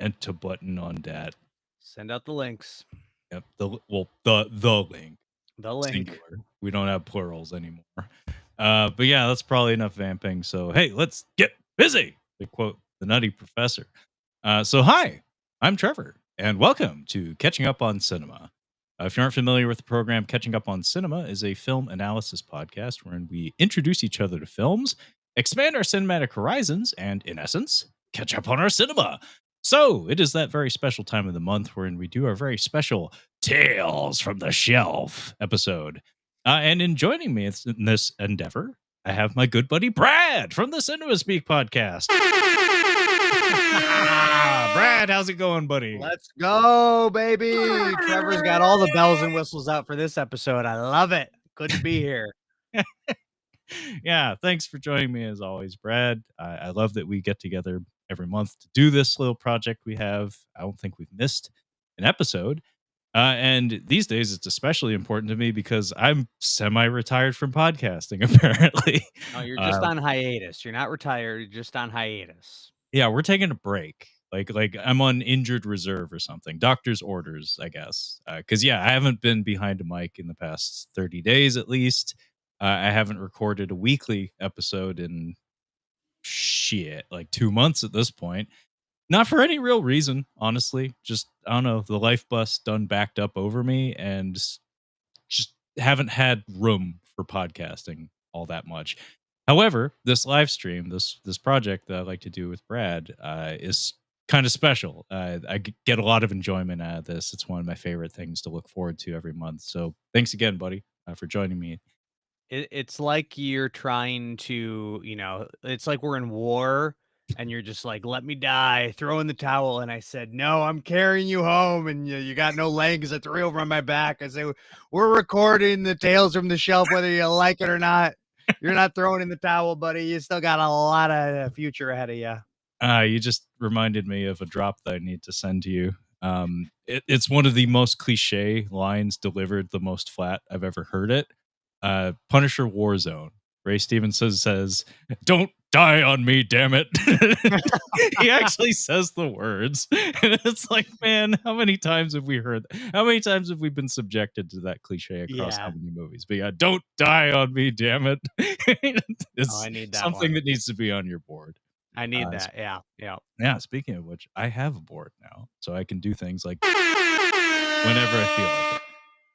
enter button on that. Send out the links. Yep. The link. The link. Singular. We don't have plurals anymore. But yeah, that's probably enough vamping. So hey, let's get busy. To quote the Nutty Professor. So hi, I'm Trevor, and welcome to Catching Up on Cinema. If you aren't familiar with the program, Catching Up on Cinema is a film analysis podcast wherein we introduce each other to films, expand our cinematic horizons, and in essence, catch up on our cinema. So it is that very special time of the month wherein we do our very special Tales from the Shelf episode. And in joining me in this endeavor, I have my good buddy Brad from the Cinema Speak podcast. Brad, how's it going, buddy? Let's go, baby. Trevor's got all the bells and whistles out for this episode. I love it. Good to be here. Yeah, thanks for joining me as always, Brad. I love that we get together every month to do this little project we have. I don't think we've missed an episode. And these days, it's especially important to me because I'm semi-retired from podcasting, apparently. Oh, you're just on hiatus. You're not retired. You're just on hiatus. Yeah, we're taking a break. Like I'm on injured reserve or something. Doctor's orders, I guess. Because yeah, I haven't been behind a mic in the past 30 days at least. I haven't recorded a weekly episode in shit like 2 months at this point. Not for any real reason, honestly. Just I don't know. The life bus done backed up over me, and just haven't had room for podcasting all that much. However, this live stream, this project that I like to do with Brad, is kind of special. Get a lot of enjoyment out of this. It's one of my favorite things to look forward to every month. So thanks again, buddy, for joining me. It's like you're trying to, it's like we're in war and you're just like, let me die, throw in the towel. And I said, no, I'm carrying you home. And you got no legs. I threw over on my back. I say, we're recording the Tales from the Shelf, whether you like it or not. You're not throwing in the towel, buddy. You still got a lot of future ahead of you. You just reminded me of a drop that I need to send to you. It's one of the most cliche lines delivered the most flat I've ever heard it. Punisher Warzone. Ray Stevenson says, "Don't die on me, damn it." He actually says the words. And it's like, man, how many times have we heard that? How many times have we been subjected to that cliche across how many movies? But yeah, don't die on me, damn it. It's I need that something one. that needs to be on your board. I need that. Yeah. Yeah, speaking of which, I have a board now, so I can do things like whenever I feel like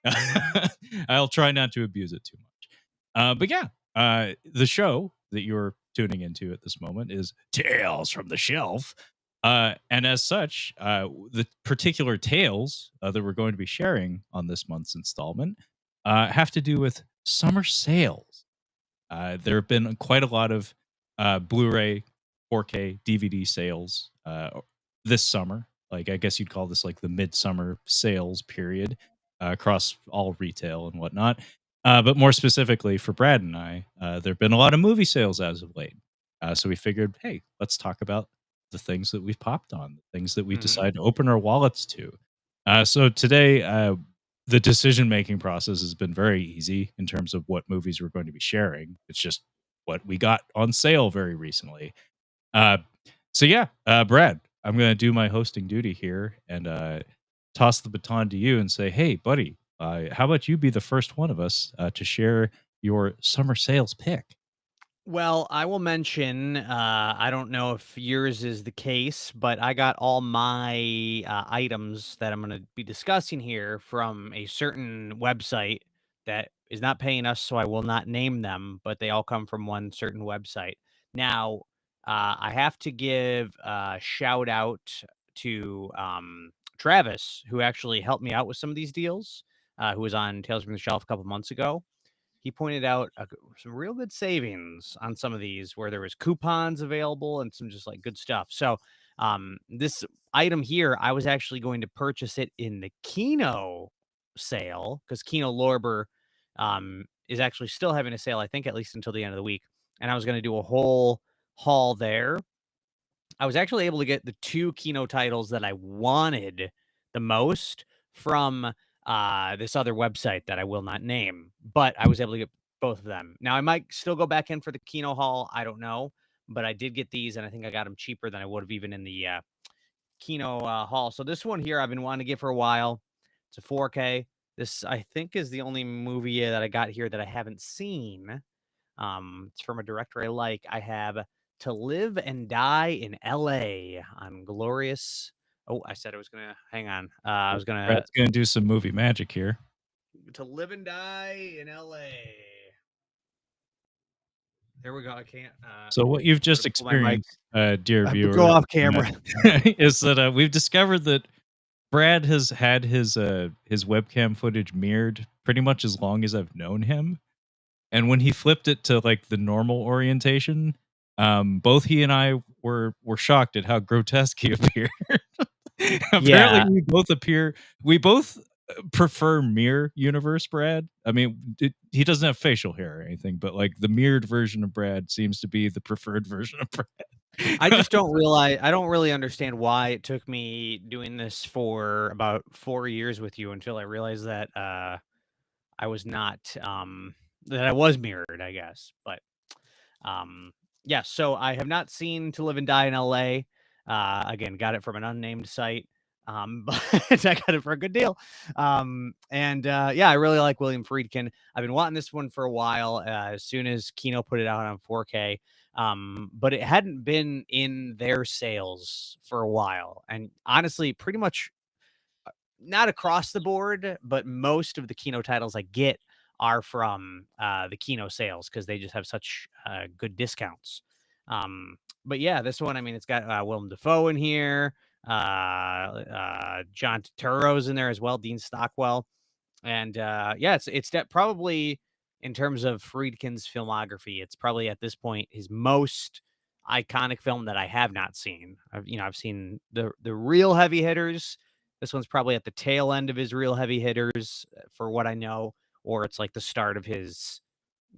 it. I'll try not to abuse it too much. But yeah, the show that you're tuning into at this moment is Tales from the Shelf. And as such, the particular tales that we're going to be sharing on this month's installment have to do with summer sales. There have been quite a lot of Blu-ray, 4K, DVD sales this summer. Like I guess you'd call this like the midsummer sales period across all retail and whatnot. But more specifically for Brad and I, there have been a lot of movie sales as of late. So we figured, hey, let's talk about the things that we've popped on, the things that we decide to open our wallets to. So today, the decision making process has been very easy in terms of what movies we're going to be sharing. It's just what we got on sale very recently. So yeah, Brad, I'm going to do my hosting duty here and toss the baton to you and say, hey, buddy, how about you be the first one of us to share your summer sales pick? Well, I will mention, I don't know if yours is the case, but I got all my items that I'm going to be discussing here from a certain website that is not paying us, so I will not name them, but they all come from one certain website. Now, I have to give a shout out to Travis, who actually helped me out with some of these deals, who was on Tales from the Shelf a couple months ago. He pointed out some real good savings on some of these where there was coupons available and some just like good stuff. So this item here, I was actually going to purchase it in the Kino sale because Kino Lorber is actually still having a sale, I think, at least until the end of the week. And I was going to do a whole haul there. I was actually able to get the two Kino titles that I wanted the most from this other website that I will not name, but I was able to get both of them. Now I might still go back in for the Kino haul. I don't know, but I did get these, and I think I got them cheaper than I would have even in the Kino haul. So this one here I've been wanting to get for a while. It's a 4K. This I think is the only movie that I got here that I haven't seen. It's from a director I like. I have To Live and Die in LA on glorious. Oh, I said I was gonna hang on. I was gonna Brad's gonna do some movie magic here. To Live and Die in LA. There we go. I can't So what you've I'm gonna just pull my mic. experienced, dear Go viewer, off camera. is that we've discovered that Brad has had his webcam footage mirrored pretty much as long as I've known him. And when he flipped it to like the normal orientation, both he and I were shocked at how grotesque he appeared. Apparently, Yeah. we both prefer mirror universe Brad. I mean, he doesn't have facial hair or anything, but like the mirrored version of Brad seems to be the preferred version of I Brad. just don't realize I don't really understand why it took me doing this for about 4 years with you until I realized that I was not that I was mirrored, I guess. But um yeah, so I have not seen To Live and Die in LA. Again, got it from an unnamed site. But I got it for a good deal. And yeah, I really like William Friedkin. I've been wanting this one for a while, as soon as Kino put it out on 4K. But it hadn't been in their sales for a while. And honestly, pretty much not across the board, but most of the Kino titles I get are from the Kino sales because they just have such good discounts. But yeah, this one, I mean, it's got Willem Dafoe in here, John Turturro's in there as well, Dean Stockwell, and yeah, probably in terms of Friedkin's filmography, it's probably at this point his most iconic film that I have not seen. I've seen the real heavy hitters. This one's probably at the tail end of his real heavy hitters, for what I know, or it's like the start of his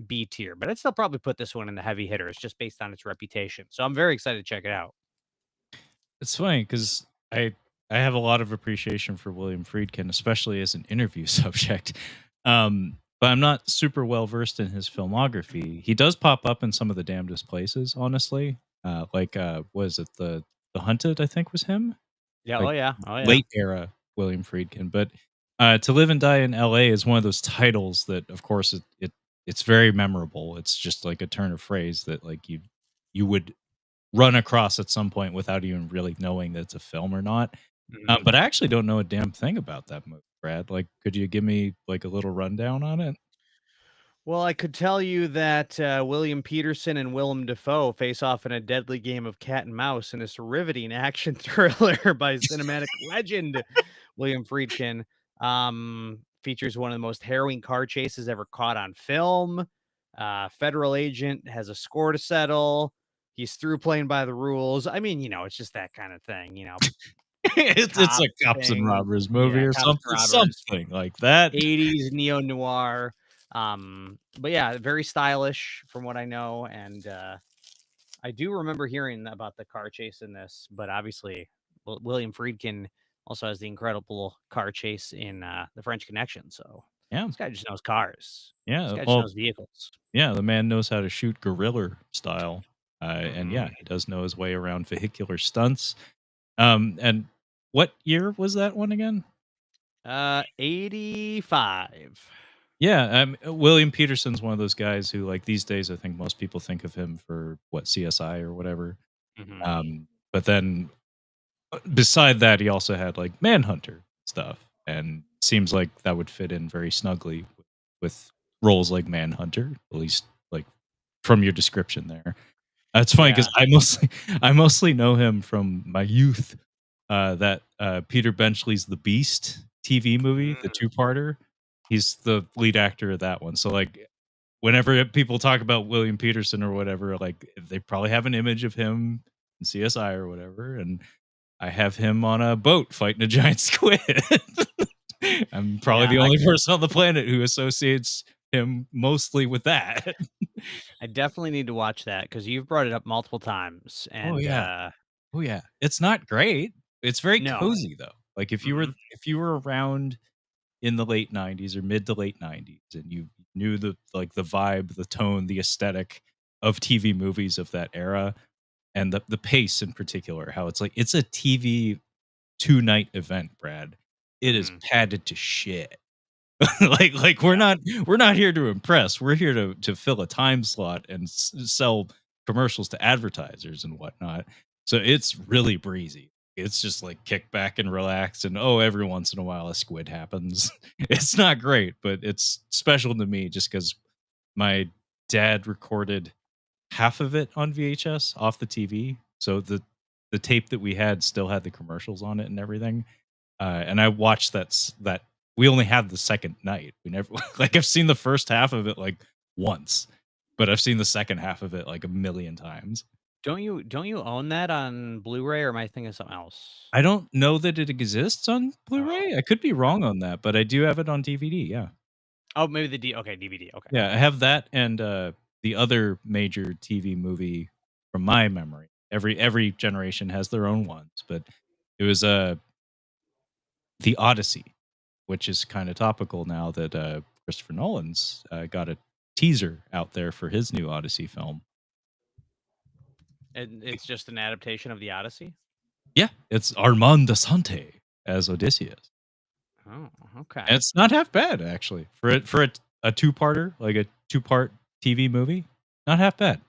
B tier. But I'd still probably put this one in the heavy hitters just based on its reputation. So I'm very excited to check it out. It's funny because I have a lot of appreciation for William Friedkin, especially as an interview subject. But I'm not super well versed in his filmography. He does pop up in some of the damnedest places, honestly. Was it the Hunted? I think was him. Yeah. Oh Like yeah. Oh yeah. late era William Friedkin. But To Live and Die in L.A. is one of those titles that, of course, it's very memorable. It's just like a turn of phrase that like you would run across at some point without even really knowing that it's a film or not. Mhm. But I actually don't know a damn thing about that movie, Brad. Like, could you give me like a little rundown on it? Well, I could tell you that William Peterson and Willem Dafoe face off in a deadly game of cat and mouse in this riveting action thriller by cinematic legend William Friedkin. Features one of the most harrowing car chases ever caught on film. Federal agent has a score to settle. He's through playing by the rules. I mean, it's just that kind of thing, It's cop a cops and thing. robbers movie Yeah, or cops and something, robbers. something like that. 80s neo noir. But yeah, very stylish from what I know. And I do remember hearing about the car chase in this, but obviously, William Friedkin also has the incredible car chase in The French Connection. So Yeah, this guy just knows cars. This yeah. guy just Well, knows vehicles. yeah. The man knows how to shoot guerrilla style, and yeah, Hmm. he does know his way around vehicular stunts. And what year was that one again? 85. Yeah, William Peterson's one of those guys who, like, these days, I think most people think of him for what CSI or whatever. Hmm. But then beside that, he also had like Manhunter stuff, and seems like that would fit in very snugly with roles like Manhunter, at least like from your description there. It's funny because Yeah. I mostly know him from my youth. That Peter Benchley's The Beast TV movie, the Mm. two-parter. He's the lead actor of that one. So like, whenever people talk about William Peterson or whatever, like they probably have an image of him in CSI or whatever, and I have him on a boat fighting a giant squid. I'm probably Yeah. the only person on the planet who associates him mostly with that. I definitely need to watch that because you've brought it up multiple times. Oh And yeah. Oh yeah. It's not great. It's very no. cozy though. Like Hmm. if you were around in the late 90s or mid to late 90s and you knew the vibe, the tone, the aesthetic of TV movies of that era and the pace in particular, how it's like it's a TV 2-night event, Brad. It is Mhm. padded to shit. Like we're not here to impress. We're here to fill a time slot and sell commercials to advertisers and whatnot. So it's really breezy. It's just like kick back and relax, and every once in a while a squid happens. It's not great, but it's special to me just because my dad recorded half of it on VHS off the TV. So the tape that we had still had the commercials on it and everything. And I watched that we only had the second night. We never like I've seen the first half of it like once, but I've seen the second half of it like a million times. Don't you own that on Blu-ray, or am I thinking of something else? I don't know that it exists on Oh, Blu-ray. I could be okay. wrong on that, but I do have it on DVD. Yeah. Oh, maybe the okay, DVD, okay. Yeah, I have that and the other major TV movie from my memory. Every generation has their own ones, but it was The Odyssey, which is kind of topical now that Christopher Nolan's got a teaser out there for his new Odyssey film. And it's just an adaptation of the Odyssey? Yeah, it's Armand Assante as Odysseus. Oh, And okay. it's not half bad actually for a two-parter, like a two-part TV movie. Not half bad.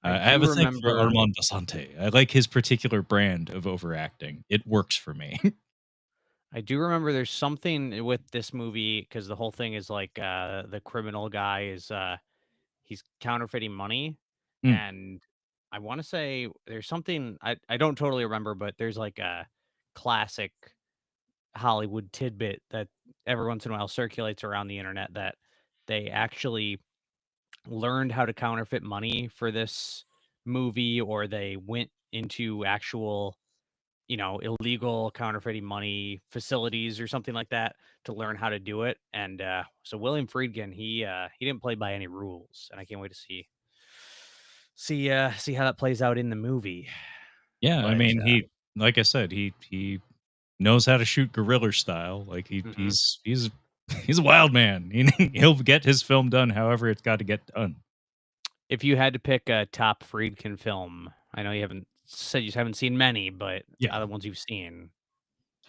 I I have do a thing for remember Armand Assante. I like his particular brand of overacting. It works for me. I do remember there's something with this movie because the whole thing is like, the criminal guy is, he's counterfeiting money, Mm. and I wanna say there's something I don't totally remember, but there's like a classic Hollywood tidbit that every once in a while circulates around the internet that they actually learned how to counterfeit money for this movie, or they went into actual, illegal counterfeiting money facilities or something like that to learn how to do it. And so William Friedkin, he didn't play by any rules, and I can't wait to see how that plays out in the movie. Yeah, I But mean, he like I said, he knows how to shoot guerrilla style. Like mhm. he's a wild man. He'll get his film done however it's got to get done. If you had to pick a top Friedkin film, I know you haven't seen many, but Yeah. out of the ones you've seen.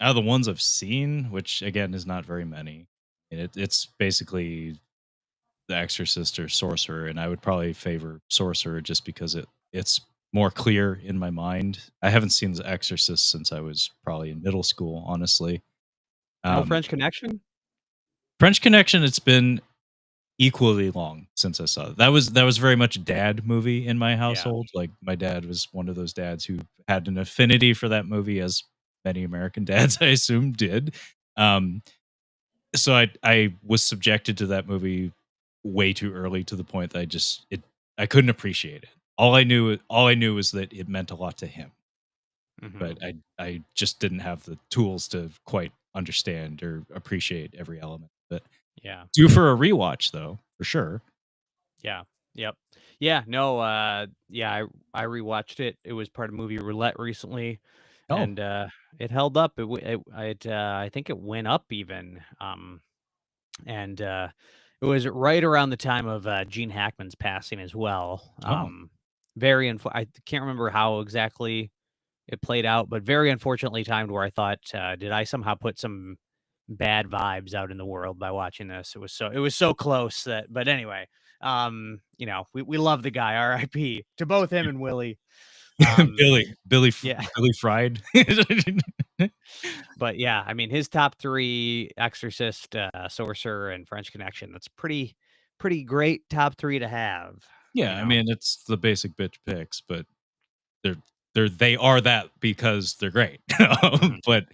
Out of the ones I've seen, which again is not very many, and it's basically The Exorcist or Sorcerer, and I would probably favor Sorcerer just because it's more clear in my mind. I haven't seen The Exorcist since I was probably in middle school, honestly. No Um, French Connection? French Connection, it's been equally long since I saw it. That was very much a dad movie in my Yeah. household. Like my dad was one of those dads who had an affinity for that movie, as many American dads I assume did. Um, so I was subjected to that movie way too early to the point that I couldn't appreciate it. All I knew was that it meant a lot to him, but Mhm. I just didn't have the tools to quite understand or appreciate every element. But Yeah. due for a rewatch though, for sure. Yeah. Yep. Yeah, no, yeah, I rewatched it. It was part of movie roulette recently, Oh, and, it held up. I think it went up even, and, it was right around the time of, Gene Hackman's passing as well. oh. I can't remember how exactly it played out, but very unfortunately timed where I thought, did I somehow put some bad vibes out in the world by watching this? It was so close that, but anyway, we love the guy, RIP to both him and Willie. Um, yeah, Billy Fried. but yeah, I mean his top 3: Exorcist, Sorcerer, and French Connection. That's pretty great top 3 to have, you Yeah, I know? mean, it's the basic bitch picks, but they're they are that because they're great. Mhm. But,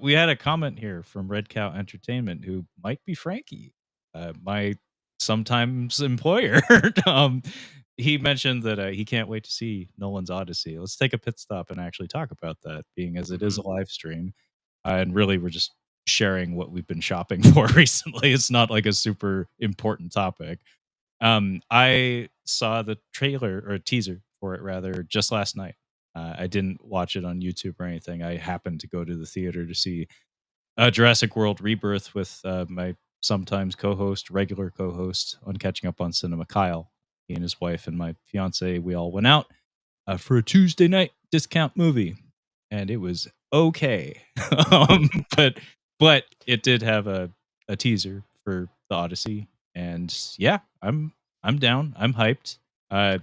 we had a comment here from Red Cow Entertainment, who might be Frankie, my sometimes employer. Um, he mentioned that, he can't wait to see Nolan's Odyssey. Let's take a pit stop and actually talk about that, being as it is Mhm. a live stream, and really we're just sharing what we've been shopping for recently. It's not like a super important topic. I saw the trailer or teaser for it rather just last night. I didn't watch it on YouTube or anything. I happened to go to the theater to see Jurassic World Rebirth with my sometimes co-host, regular co-host on Catching Up on Cinema, Kyle. He and his wife and my fiance, we all went out for a Tuesday night discount movie, and it was okay. um, but but it did have a teaser for the Odyssey, and yeah, I'm down. I'm hyped. Uh,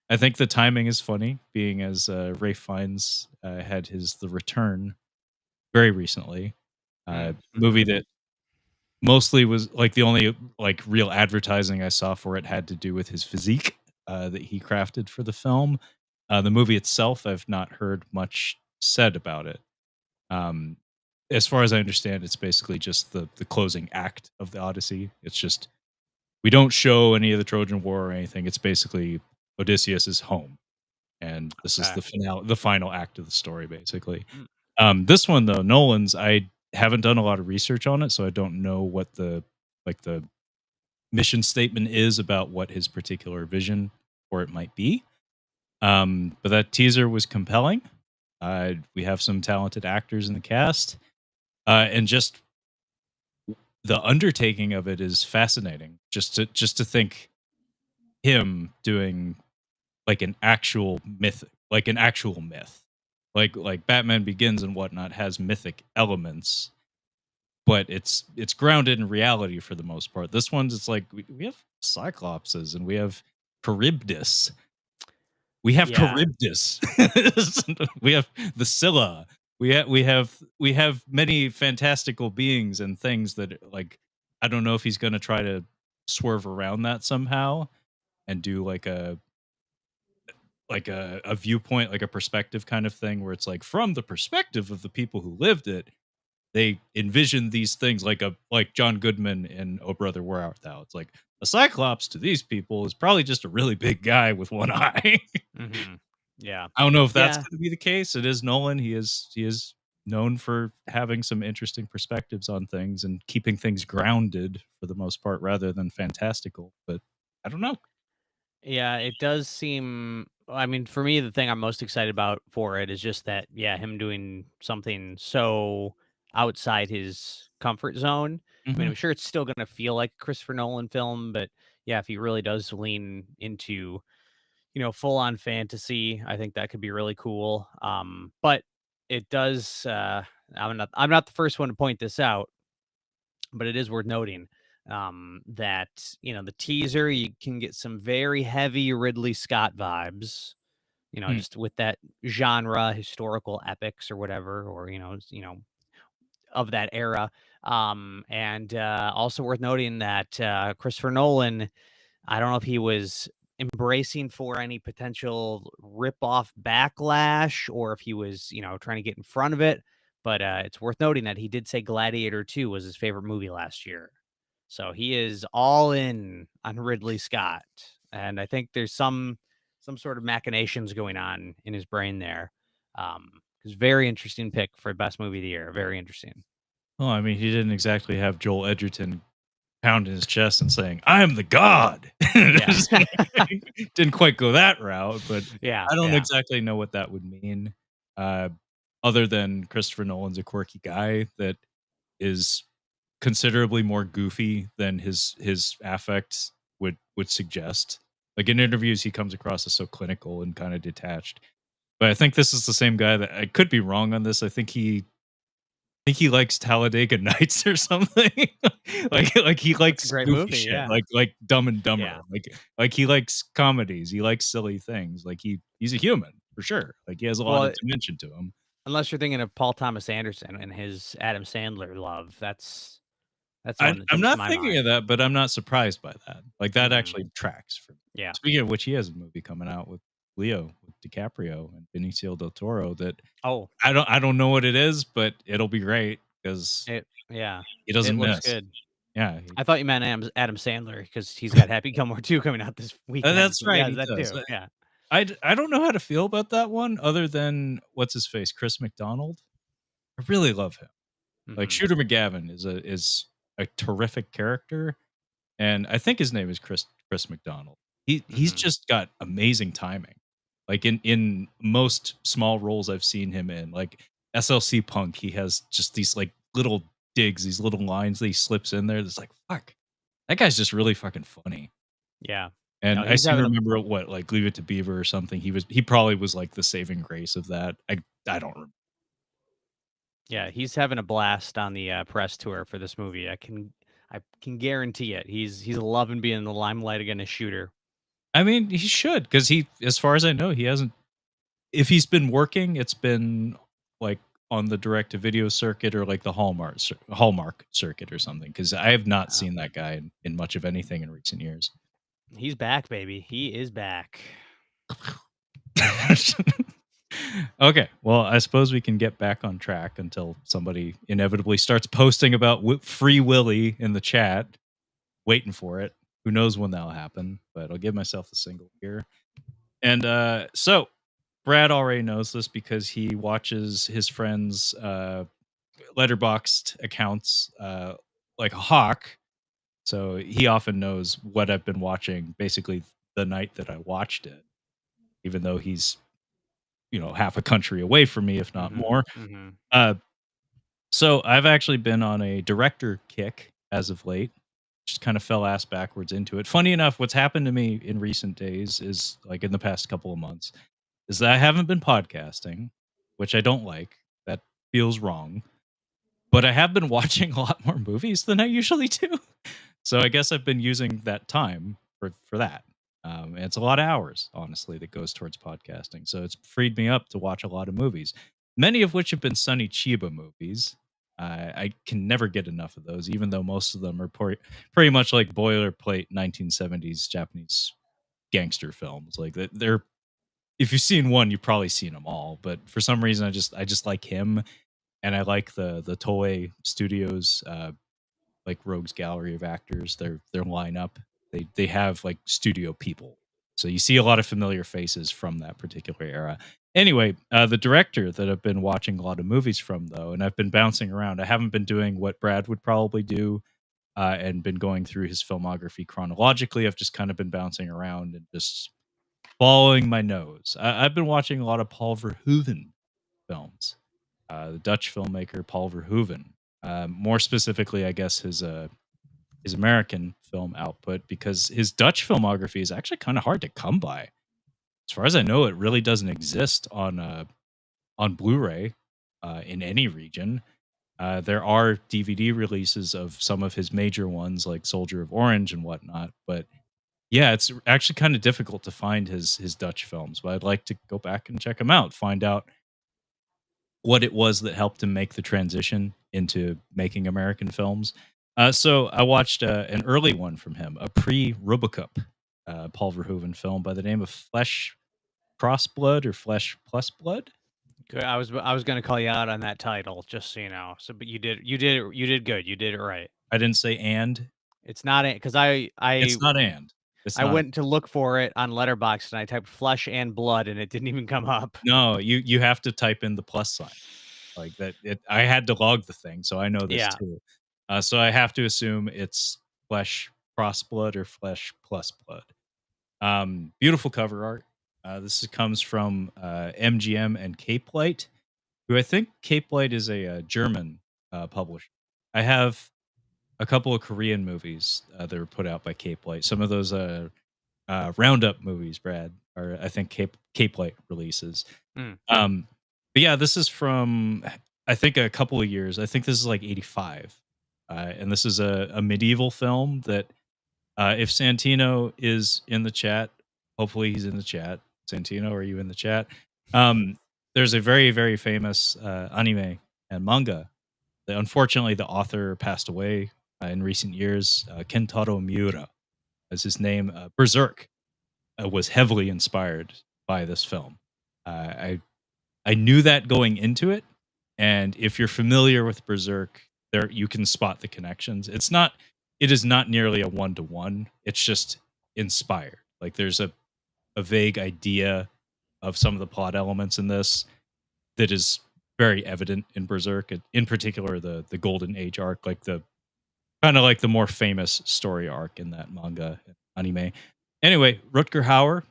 I think the timing is funny, being as Rafe Fiennes had his The Return very recently. Movie Mm-hmm. that mostly was like the only like real advertising I saw for it had to do with his physique that he crafted for the film. The movie itself, I've not heard much said about it. Um, as far as I understand, it's basically just the closing act of the Odyssey. It's just we don't show any of the Trojan War or anything. It's basically Odysseus is home, and this is Okay. the finale, the final act of the story, basically. Mm. This one though, Nolan's, I haven't done a lot of research on it, so I don't know what the mission statement is about what his particular vision for it might be. But that teaser was compelling. We have some talented actors in the cast, and just the undertaking of it is fascinating. Just to think him doing like an actual myth, like Batman Begins and whatnot has mythic elements, but it's grounded in reality for the most part. This one's it's like we have Cyclopses and we have Charybdis. We have Yeah. Charybdis. We have the Scylla. We have many fantastical beings and things that like I don't know if he's gonna try to swerve around that somehow and do like a viewpoint, like a perspective kind of thing where it's like from the perspective of the people who lived it, they envision these things like John Goodman in Oh Brother Where Art Thou. It's like a cyclops to these people is probably just a really big guy with one eye. Mm-hmm. Yeah. I don't know if that's Yeah. going to be the case. It is Nolan. He is known for having some interesting perspectives on things and keeping things grounded for the most part rather than fantastical. But I don't know. Yeah, it does seem I mean, for me, the thing I'm most excited about for it is just that, yeah, him doing something so outside his comfort zone. I mean, Hmm. I'm sure it's still gonna feel like a Christopher Nolan film, but yeah, if he really does lean into, full on fantasy, I think that could be really cool. But it does I'm not the first one to point this out, but it is worth noting that the teaser you can get some very heavy Ridley Scott vibes. Just with that genre, historical epics or whatever, or of that era. And also worth noting that Christopher Nolan, I don't know if he was embracing for any potential rip-off backlash or if he was, trying to get in front of it. But it's worth noting that he did say Gladiator 2 was his favorite movie last year. So he is all in on Ridley Scott. And I think there's some sort of machinations going on in his brain there. It's very interesting pick for best movie of the year. Very interesting. Well, I mean, he didn't exactly have Joel Edgerton pounding his chest and saying, "I am the god." Yeah. Didn't quite go that route, but Yeah. I don't Yeah. exactly know what that would mean, uh, other than Christopher Nolan's a quirky guy that is considerably more goofy than his affect would suggest. Like, in interviews, he comes across as so clinical and kinda detached, but I think this is the same guy that I could be wrong on this, I think he likes Talladega Nights or something. Like he That's a likes great goofy movie. shit, Yeah. like Dumb and Yeah. Dumber. Like he likes comedies, he likes silly things. Like he's a human for sure. Like he has a lot of Well, dimension to him. unless you're thinking of Paul Thomas Anderson and his Adam Sandler love, that's the I one that I'm jumps to not my thinking of mind. that, but I'm not surprised by that. Like that Mhm. actually tracks for me. Yeah. Speaking of which, he has a movie coming out with Leo, with DiCaprio and Benicio del Toro that Oh, I don't know what it is, but it'll be great because yeah. he It doesn't looks miss. good. Yeah, I thought you meant Adam Sandler because he's got Happy Gilmore 2 coming out this weekend. that's So right, yeah, he that does. too. Yeah. I don't know how to feel about that one other than what's his face, Chris McDonald. I really love him. Like Mhm. Shooter McGavin is a terrific character, and I think his name is Chris McDonald. He's Mhm. just got amazing timing. Like in most small roles I've seen him in, like SLC Punk, he has just these like little digs, these little lines that he slips in there. That's like, fuck, that guy's just really fucking funny. Yeah. No, And I he's seem to having a remember what, like, Leave It to Beaver or something, he probably was, like, the saving grace of that. I don't remember. Yeah, he's having a blast on the press tour for this movie. I can guarantee it. He's loving being in the limelight again as Shooter. I mean, he should because as far as I know, he hasn't. If he's been working, it's been like on the direct to video circuit or like the Hallmark circuit or something. Because I have not Uh, seen that guy in much of anything in recent years. he's back, baby. He is back. Okay, well, I suppose we can get back on track until somebody inevitably starts posting about Free Willy in the chat. Waiting for it. Who knows when that'll happen? But I'll give myself the single here. And so Brad already knows this because he watches his friends' letterboxed accounts like a hawk. So he often knows what I've been watching basically the night that I watched it, even though he's, half a country away from me, if not Mhm. more. Mhm. Uh, so I've actually been on a director kick as of late. Just kind of fell ass backwards into it. Funny enough, what's happened to me in recent days is like in the past couple of months is that I haven't been podcasting, which I don't like. That feels wrong. But I have been watching a lot more movies than I usually do. So I guess I've been using that time for that. And it's a lot of hours, honestly, that goes towards podcasting. So it's freed me up to watch a lot of movies, many of which have been Sonny Chiba movies. I can never get enough of those, even though most of them are pretty much like boilerplate 1970s Japanese gangster films. Like they're if you've seen one, you've probably seen them all. But for some reason, I just like him, and I like the Toei Studios like Rogues Gallery of Actors, their lineup. They have like studio people, so you see a lot of familiar faces from that particular era. Anyway, the director that I've been watching a lot of movies from, though, and I've been bouncing around. I haven't been doing what Brad would probably do, and been going through his filmography chronologically. I've just kind of been bouncing around and just following my nose. I've been watching a lot of Paul Verhoeven films, the Dutch filmmaker Paul Verhoeven. More specifically, I guess his American film output, because his Dutch filmography is actually kind of hard to come by. As far as I know, it really doesn't exist on Blu-ray in any region. There are DVD releases of some of his major ones, like Soldier of Orange and whatnot, but yeah, it's actually kind of difficult to find his Dutch films. But I'd like to go back and check them out, find out what it was that helped him make the transition into making American films. So I watched an early one from him, a pre-Rubacup Paul Verhoeven film by the name of Flesh Cross Blood or Flesh Plus Blood. Good. I was gonna call you out on that title, just so you know. So, but you did good. You did it right. I didn't say and. It's not it because I It's not and. It's I not. went to look for it on Letterboxd and I typed flesh and blood and it didn't even come up. No, you have to type in the plus sign. Like that. I had to log the thing, so I know this Yeah. too. So I have to assume it's Flesh Cross Blood or Flesh Plus Blood. Beautiful cover art. Comes from MGM and Cape Light, who I think Cape Light is a German publisher. I have a couple of Korean movies that were put out by Cape Light. Some of those Roundup movies, Brad, are I think Cape Light releases. Mm. But yeah, this is from I think a couple of years. I think this is like '85, and this is a medieval film that if Santino is in the chat, hopefully he's in the chat. Santino, are you in the chat? Um, there's a very, very famous anime and manga that unfortunately the author passed away in recent years. Kentaro Miura is his name. Berserk was heavily inspired by this film. I knew that going into it, and if you're familiar with Berserk, there you can spot the connections. It is not nearly a one to one. It's just inspired. Like there's a vague idea of some of the plot elements in this that is very evident in Berserk, in particular the Golden Age arc, like the kind of like the more famous story arc in that manga and anime. Anyway, Rutger Hauer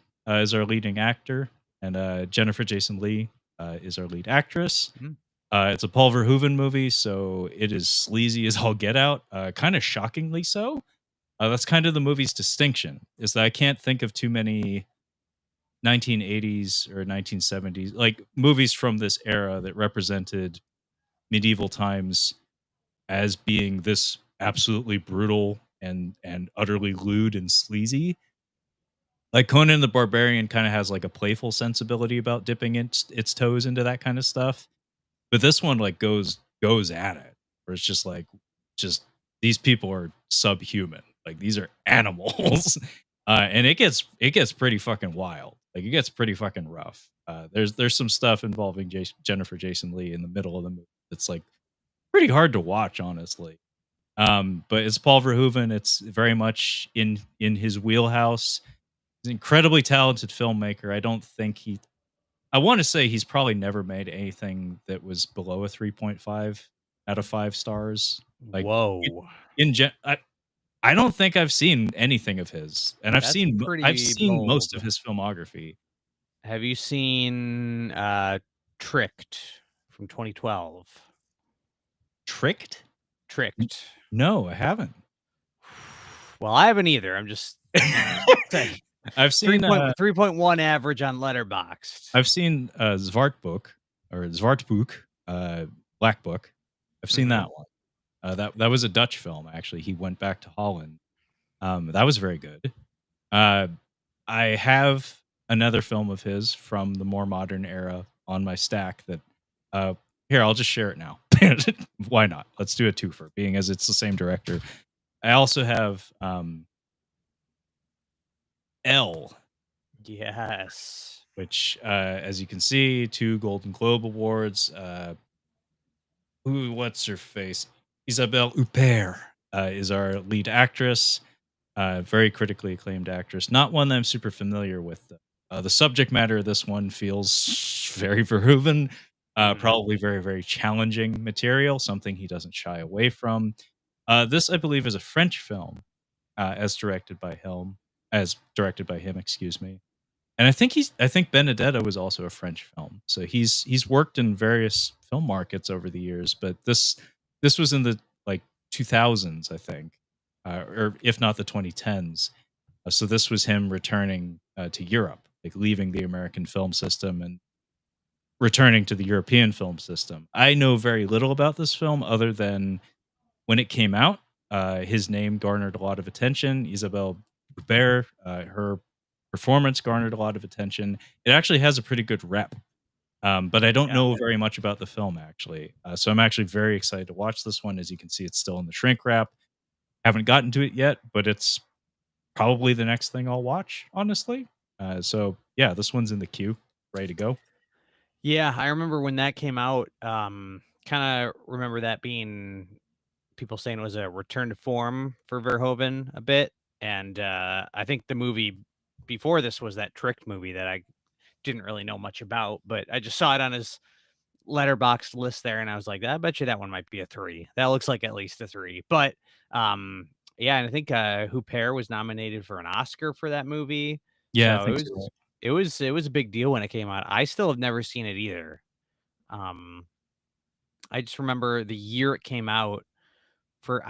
is our leading actor, and Jennifer Jason Leigh is our lead actress. Mhm. It's a Paul Verhoeven movie, so it is sleazy as all get out. Kind of shockingly so. That's kind of the movie's distinction, is that I can't think of too many 1980s or 1970s like movies from this era that represented medieval times as being this absolutely brutal and utterly lewd and sleazy. Like Conan the Barbarian kind of has like a playful sensibility about dipping its toes into that kind of stuff. But this one like goes at it, where it's just like just these people are subhuman. Like these are animals. And it gets pretty fucking wild. Like it gets pretty fucking rough. There's some stuff involving Jennifer Jason Leigh in the middle of the movie. It's like pretty hard to watch, honestly. But it's Paul Verhoeven. It's very much in his wheelhouse. He's an incredibly talented filmmaker. I don't think he I wanna say he's probably never made anything that was below a 3.5 out of 5 stars. Like, I Whoa. in gen I don't think I've seen anything of his, and That's I've pretty seen most bold. of his filmography. Have you seen Tricked from 2012? Tricked? N Tricked. no, I haven't. Well, I haven't either. I'm just saying. I've seen, 3.1 average on Letterboxd. Zwartboek or Zwartboek, Black Book. I've seen Mhm. that one. That was a Dutch film, actually. He went back to Holland. That was very good. Uh, I have another film of his from the more modern era on my stack that uh here, I'll just share it now. Why not? Let's do a twofer, being as it's the same director. I also have Elle, Yes. which as you can see, 2 Golden Globe Awards. Ooh, what's her face? Isabelle Huppert is our lead actress. Very critically acclaimed actress. Not one that I'm super familiar with. The subject matter of this one feels very Verhoeven. Mhm. Probably very, very challenging material, something he doesn't shy away from. This, I believe, is a French film, as directed by him, excuse me. And I think Benedetta was also a French film. So he's worked in various film markets over the years, but this was in the like 2000s, I think. Or if not the 2010s. So this was him returning to Europe, like leaving the American film system and returning to the European film system. I know very little about this film other than when it came out, his name garnered a lot of attention. Isabelle Huppert, her performance garnered a lot of attention. It actually has a pretty good rep, but I don't Yeah. know very much about the film actually. So I'm actually very excited to watch this one. As you can see, it's still in the shrink wrap. Haven't gotten to it yet, but it's probably the next thing I'll watch, honestly. So yeah, this one's in the queue, ready to go. Yeah, I remember when that came out, kinda remember that being people saying it was a return to form for Verhoeven a bit, and, I think the movie before this was that Tricked movie that I didn't really know much about, but I just saw it on his letterbox list there, and I was like, "I bet you that one might be a 3. That looks like at least a 3." But, yeah, and I think, Huppert was nominated for an Oscar for that movie, Yeah, I so think so. it was a big deal when it came out. I still have never seen it either. Um, I just remember the year it came out, for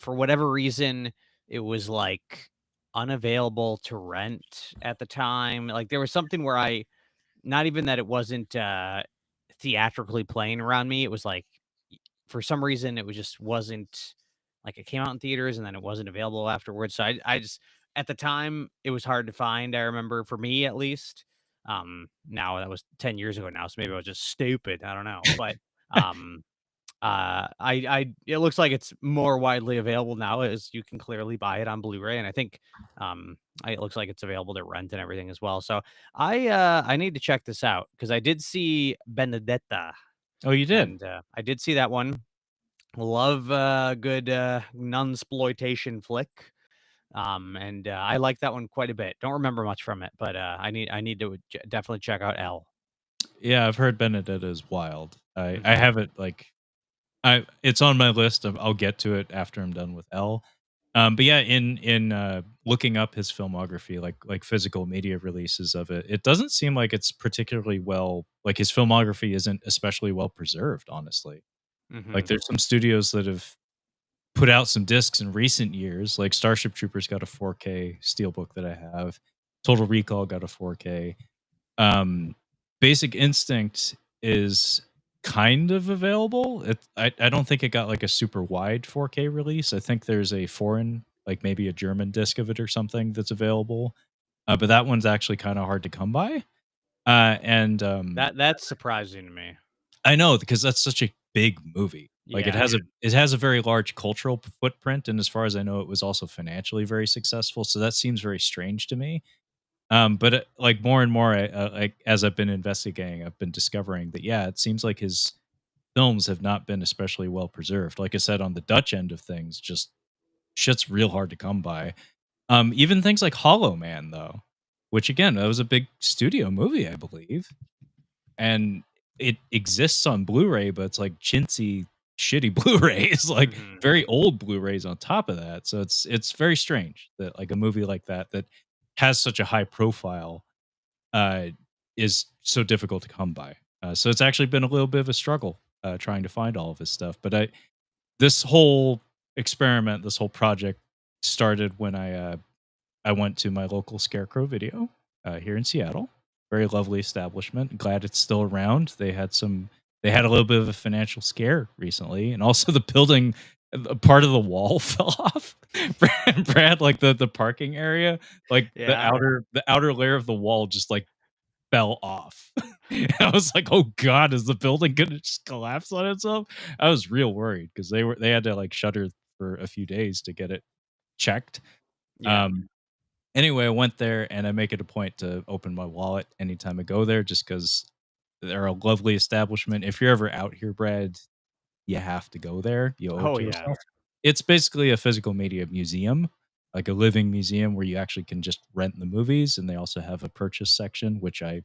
whatever reason, it was, like, unavailable to rent at the time. Like, there was something where I not even that it wasn't, theatrically playing around me, it was like, for some reason, it was just wasn't like, it came out in theaters and then it wasn't available afterwards, so I just at the time, it was hard to find, I remember, for me at least. Now that was 10 years ago now, so maybe I was just stupid, I don't know, but, um, I it looks like it's more widely available now as you can clearly buy it on Blu-ray, and I think, it looks like it's available to rent and everything as well, so I need to check this out because I did see Benedetta, Oh, you did? and, I did see that one. Love a good, nunsploitation flick, and, I like that one quite a bit. Don't remember much from it, but, I need to definitely check out Elle. Yeah, I've heard Benedetta is wild. I Mhm, have it like I it's on my list of I'll get to it after I'm done with Elle. But yeah, in looking up his filmography, like physical media releases of it, it doesn't seem like it's particularly well like his filmography isn't especially well preserved, honestly. Like mhm. there's some studios that have put out some discs in recent years, like Starship Troopers got a 4K steelbook that I have. Total Recall got a 4K. Um, Basic Instinct is kind of available. I don't think it got like a super wide 4K release. I think there's a foreign, like maybe a German disc of it or something that's available. But that one's actually kind of hard to come by. And That's surprising to me. I know because that's such a big movie. Like Yeah. it has a very large cultural footprint, and as far as I know, it was also financially very successful. So that seems very strange to me. But like more and more, like as I've been investigating, I've been discovering that yeah, it seems like his films have not been especially well preserved. Like I said, on the Dutch end of things, just shit's real hard to come by. Even things like Hollow Man, though, which again, that was a big studio movie, I believe, and it exists on Blu-ray, but it's like chintzy, shitty Blu-rays, like Mhm. very old Blu-rays on top of that. So it's very strange that like a movie like that that has such a high profile uh, is so difficult to come by. So it's actually been a little bit of a struggle trying to find all of his stuff. But this whole experiment, this whole project started when I went to my local Scarecrow video here in Seattle. Very lovely establishment. Glad it's still around. They had a little bit of a financial scare recently, and also the building, a part of the wall fell off. Brad, like the parking area, like Yeah. the outer layer of the wall just like fell off. I was like, "Oh god, is the building gonna just collapse on itself?" I was real worried because they had to like shutter for a few days to get it checked. Yeah. Um, Anyway, I went there and I make it a point to open my wallet anytime I go there, just because they're a lovely establishment. If you're ever out here, Brad, you have to go there. You owe it Oh, to yeah. yourself. It's basically a physical media museum, like a living museum where you actually can just rent the movies, and they also have a purchase section, which I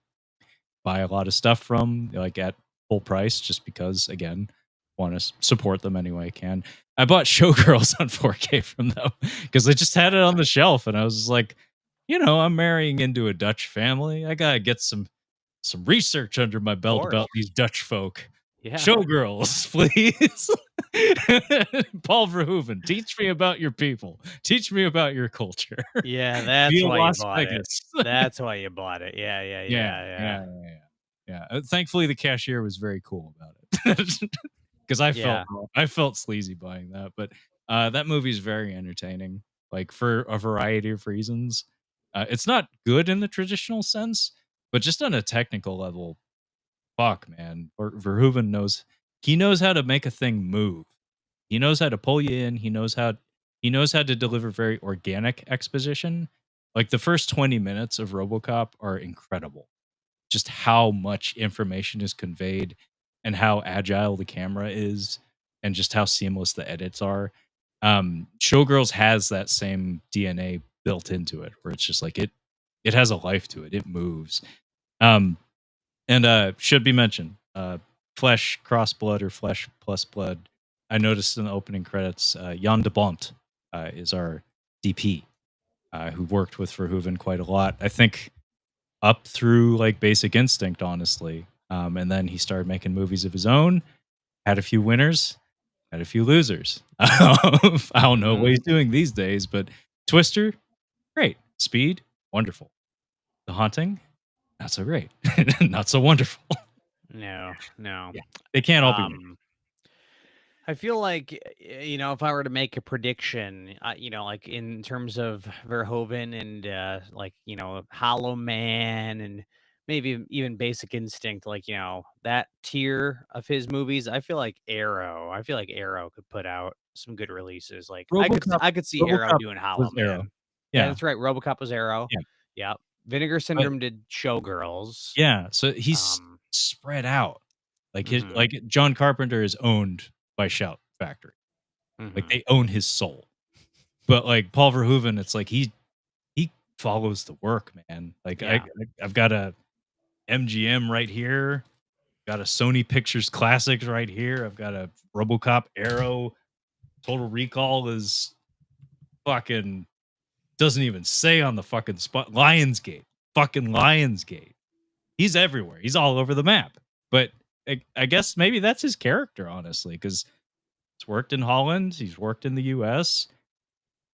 buy a lot of stuff from, like, at full price just because, again, wanna support them any way I can. I bought Showgirls on 4K from them because they just had it on the shelf, and I was just like, "You know, I'm marrying into a Dutch family. I gotta get some research under my Of belt course. about these Dutch folk. Yeah. Showgirls, please." Paul Verhoeven, teach me about your people. Teach me about your culture. Yeah, that's Via why you Las bought it. Vegas. That's why you bought it. Yeah, yeah, Yeah, yeah, yeah. yeah, yeah, yeah. Thankfully, the cashier was very cool about it because Yeah. I felt sleazy buying that. But that movie is very entertaining, like for a variety of reasons. It's not good in the traditional sense, but just on a technical level, fuck, man. Verhoeven knows he knows how to make a thing move. He knows how to pull you in. He knows how to deliver very organic exposition. Like the first 20 minutes of RoboCop are incredible, just how much information is conveyed and how agile the camera is and just how seamless the edits are. Showgirls has that same DNA built into it where it's just like it has a life to it. It moves. Um and should be mentioned, Flesh Cross Blood or Flesh Plus Blood. I noticed in the opening credits, Jan de Bont is our DP, who worked with Verhoeven quite a lot. I think up through like Basic Instinct, honestly. And then he started making movies of his own. Had a few winners, had a few losers. I don't know what Mhm. he's doing these days, but Twister, great. Speed, wonderful. The Haunting, not so great, not so wonderful. No, no. Yeah, they can't all be wonderful. Um, I feel like, if I were to make a prediction, like in terms of Verhoeven and like, Hollow Man and maybe even Basic Instinct, like, that tier of his movies, I feel like Arrow could put out some good releases. Like RoboCop, I could see Arrow RoboCop doing Hollow was Arrow. Man. Yeah, Yeah, that's right. RoboCop was Arrow. yeah, Yeah. Vinegar but Syndrome did Showgirls. yeah, so he's Um, spread out. Like his mhm, like John Carpenter is owned by Shout Factory. Like mhm. they own his soul. But like Paul Verhoeven, it's like he follows the work, man. Like Yeah. I've got a MGM right here, got a Sony Pictures Classics right here. I've got a RoboCop Arrow. Total Recall is fucking doesn't even say on the fucking spot. Lionsgate, fucking Lionsgate. He's everywhere. He's all over the map. But I guess maybe that's his character, honestly, because he's worked in Holland. He's worked in the U.S.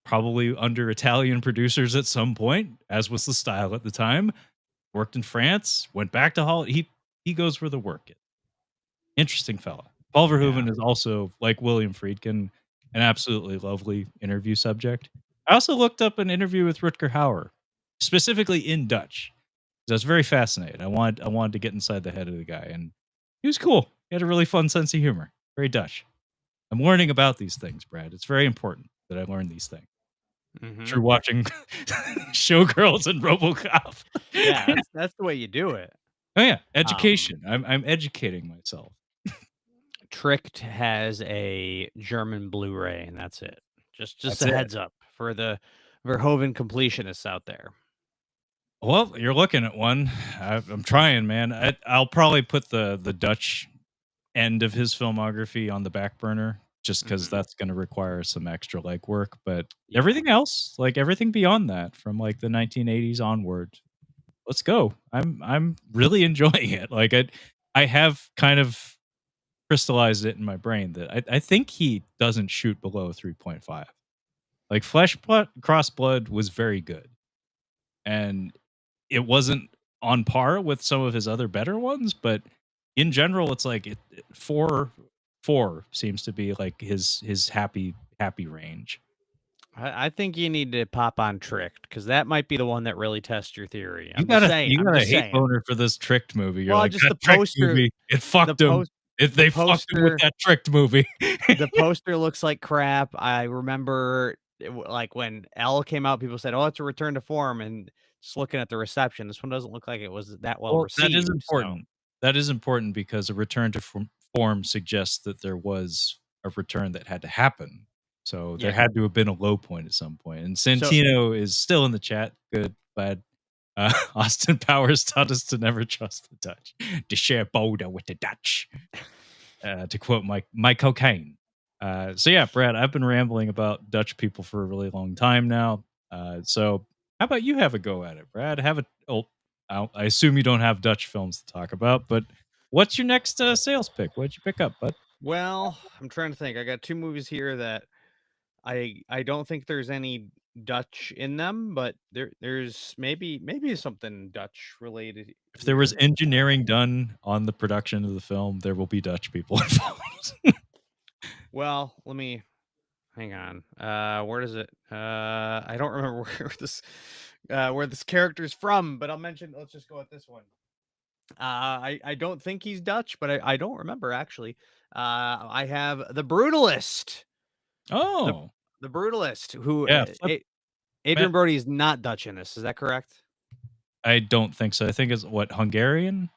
Probably under Italian producers at some point, as was the style at the time. Worked in France, went back to Holland. He goes where the work is. Interesting fella. Paul Yeah. Verhoeven is also, like William Friedkin, an absolutely lovely interview subject. I also looked up an interview with Rutger Hauer, specifically in Dutch. 'Cause I was very fascinated. I wanted to get inside the head of the guy, and he was cool. He had a really fun sense of humor. Very Dutch. I'm learning about these things, Brad. It's very important that I learn these things Hmm. through watching Showgirls and RoboCop. Yeah, that's the way you do it. Oh yeah, Um, education. I'm educating myself. Tricked has a German Blu-ray, and that's it. Just That's a it. heads up for the Verhoeven completionists out there. Well, you're looking at one. I'm trying, man. I'll probably put the Dutch end of his filmography on the back burner just because Hmm. that's going to require some extra legwork. But Yeah. everything else, like everything beyond that, from like the 1980s onward, let's go. I'm really enjoying it. Like I have kind of crystallized it in my brain that I think he doesn't shoot below 3.5. Like Flesh Blood, Cross Blood was very good, and it wasn't on par with some of his other better ones, but in general, it's like 4 seems to be like his happy range. I think you need to pop on Tricked because that might be the one that really tests your theory. You I'm got just a saying. you I'm got a just hate saying. boner for this Tricked movie. You're Well, like, just "That Tricked movie, it the fucked him. post, It the they fucked him with poster, that Tricked movie." the poster looks like crap. I remember like when Elle came out, people said, "Oh, it's a return to form," and just looking at the reception, this one doesn't look like it was that well Well, that is received. So important. That is important because a return to form suggests that there was a return that had to happen. So there yeah. had to have been a low point at some point. And So Santino is still in the chat. Good, glad. Austin Powers taught us to never trust the Dutch, to share Boulder with the Dutch. To quote my cocaine. So yeah, Brad, I've been rambling about Dutch people for a really long time now. So how about you have a go at it, Brad? Have a oh, I assume you don't have Dutch films to talk about, but what's your next sales pick? What'd you pick up, bud? well, I'm trying to think. I got two movies here that I don't think there's any Dutch in them, but there's maybe something Dutch related If there was here. engineering done on the production of the film, there will be Dutch people involved. Well, let me hang on. Where does it? I don't remember where this character's from, but I'll mention. Let's just go with this one. I don't think he's Dutch, but I don't remember actually. I have the Brutalist. The Oh, the Brutalist, who yeah, flip, man. Adrian Brody is not Dutch in this. Is that correct? I don't think so. I think it's what, Hungarian?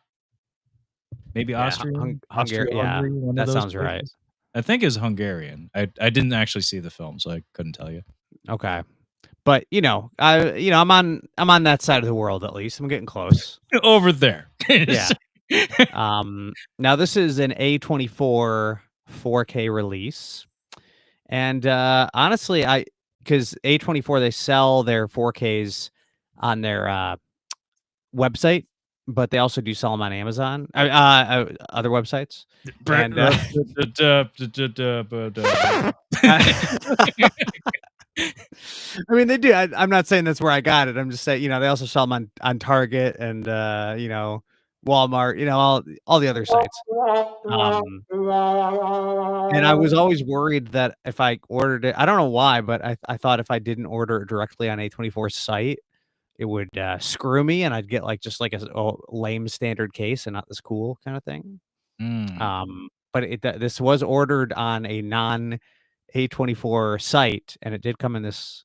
Maybe Yeah, Austrian? Hungary. Yeah, Austria-Hungary, one of that those sounds right. places? I think it's Hungarian. I didn't actually see the film, so I couldn't tell you. Okay, but I'm on that side of the world at least. I'm getting close. Over there. Yeah. Now this is an A24 4K release, and honestly, because A24 they sell their 4Ks on their website, but they also do sell them on Amazon, other websites, Brett, and I mean, they do. I'm not saying that's where I got it. I'm just saying, they also sell them on Target and Walmart, all the other sites. Um, and I was always worried that if I ordered it, I don't know why, but I thought if I didn't order it directly on A24's site, it would screw me, and I'd get like just like a lame standard case and not this cool kind of thing. Mm. But this was ordered on a non A24 site, and it did come in this.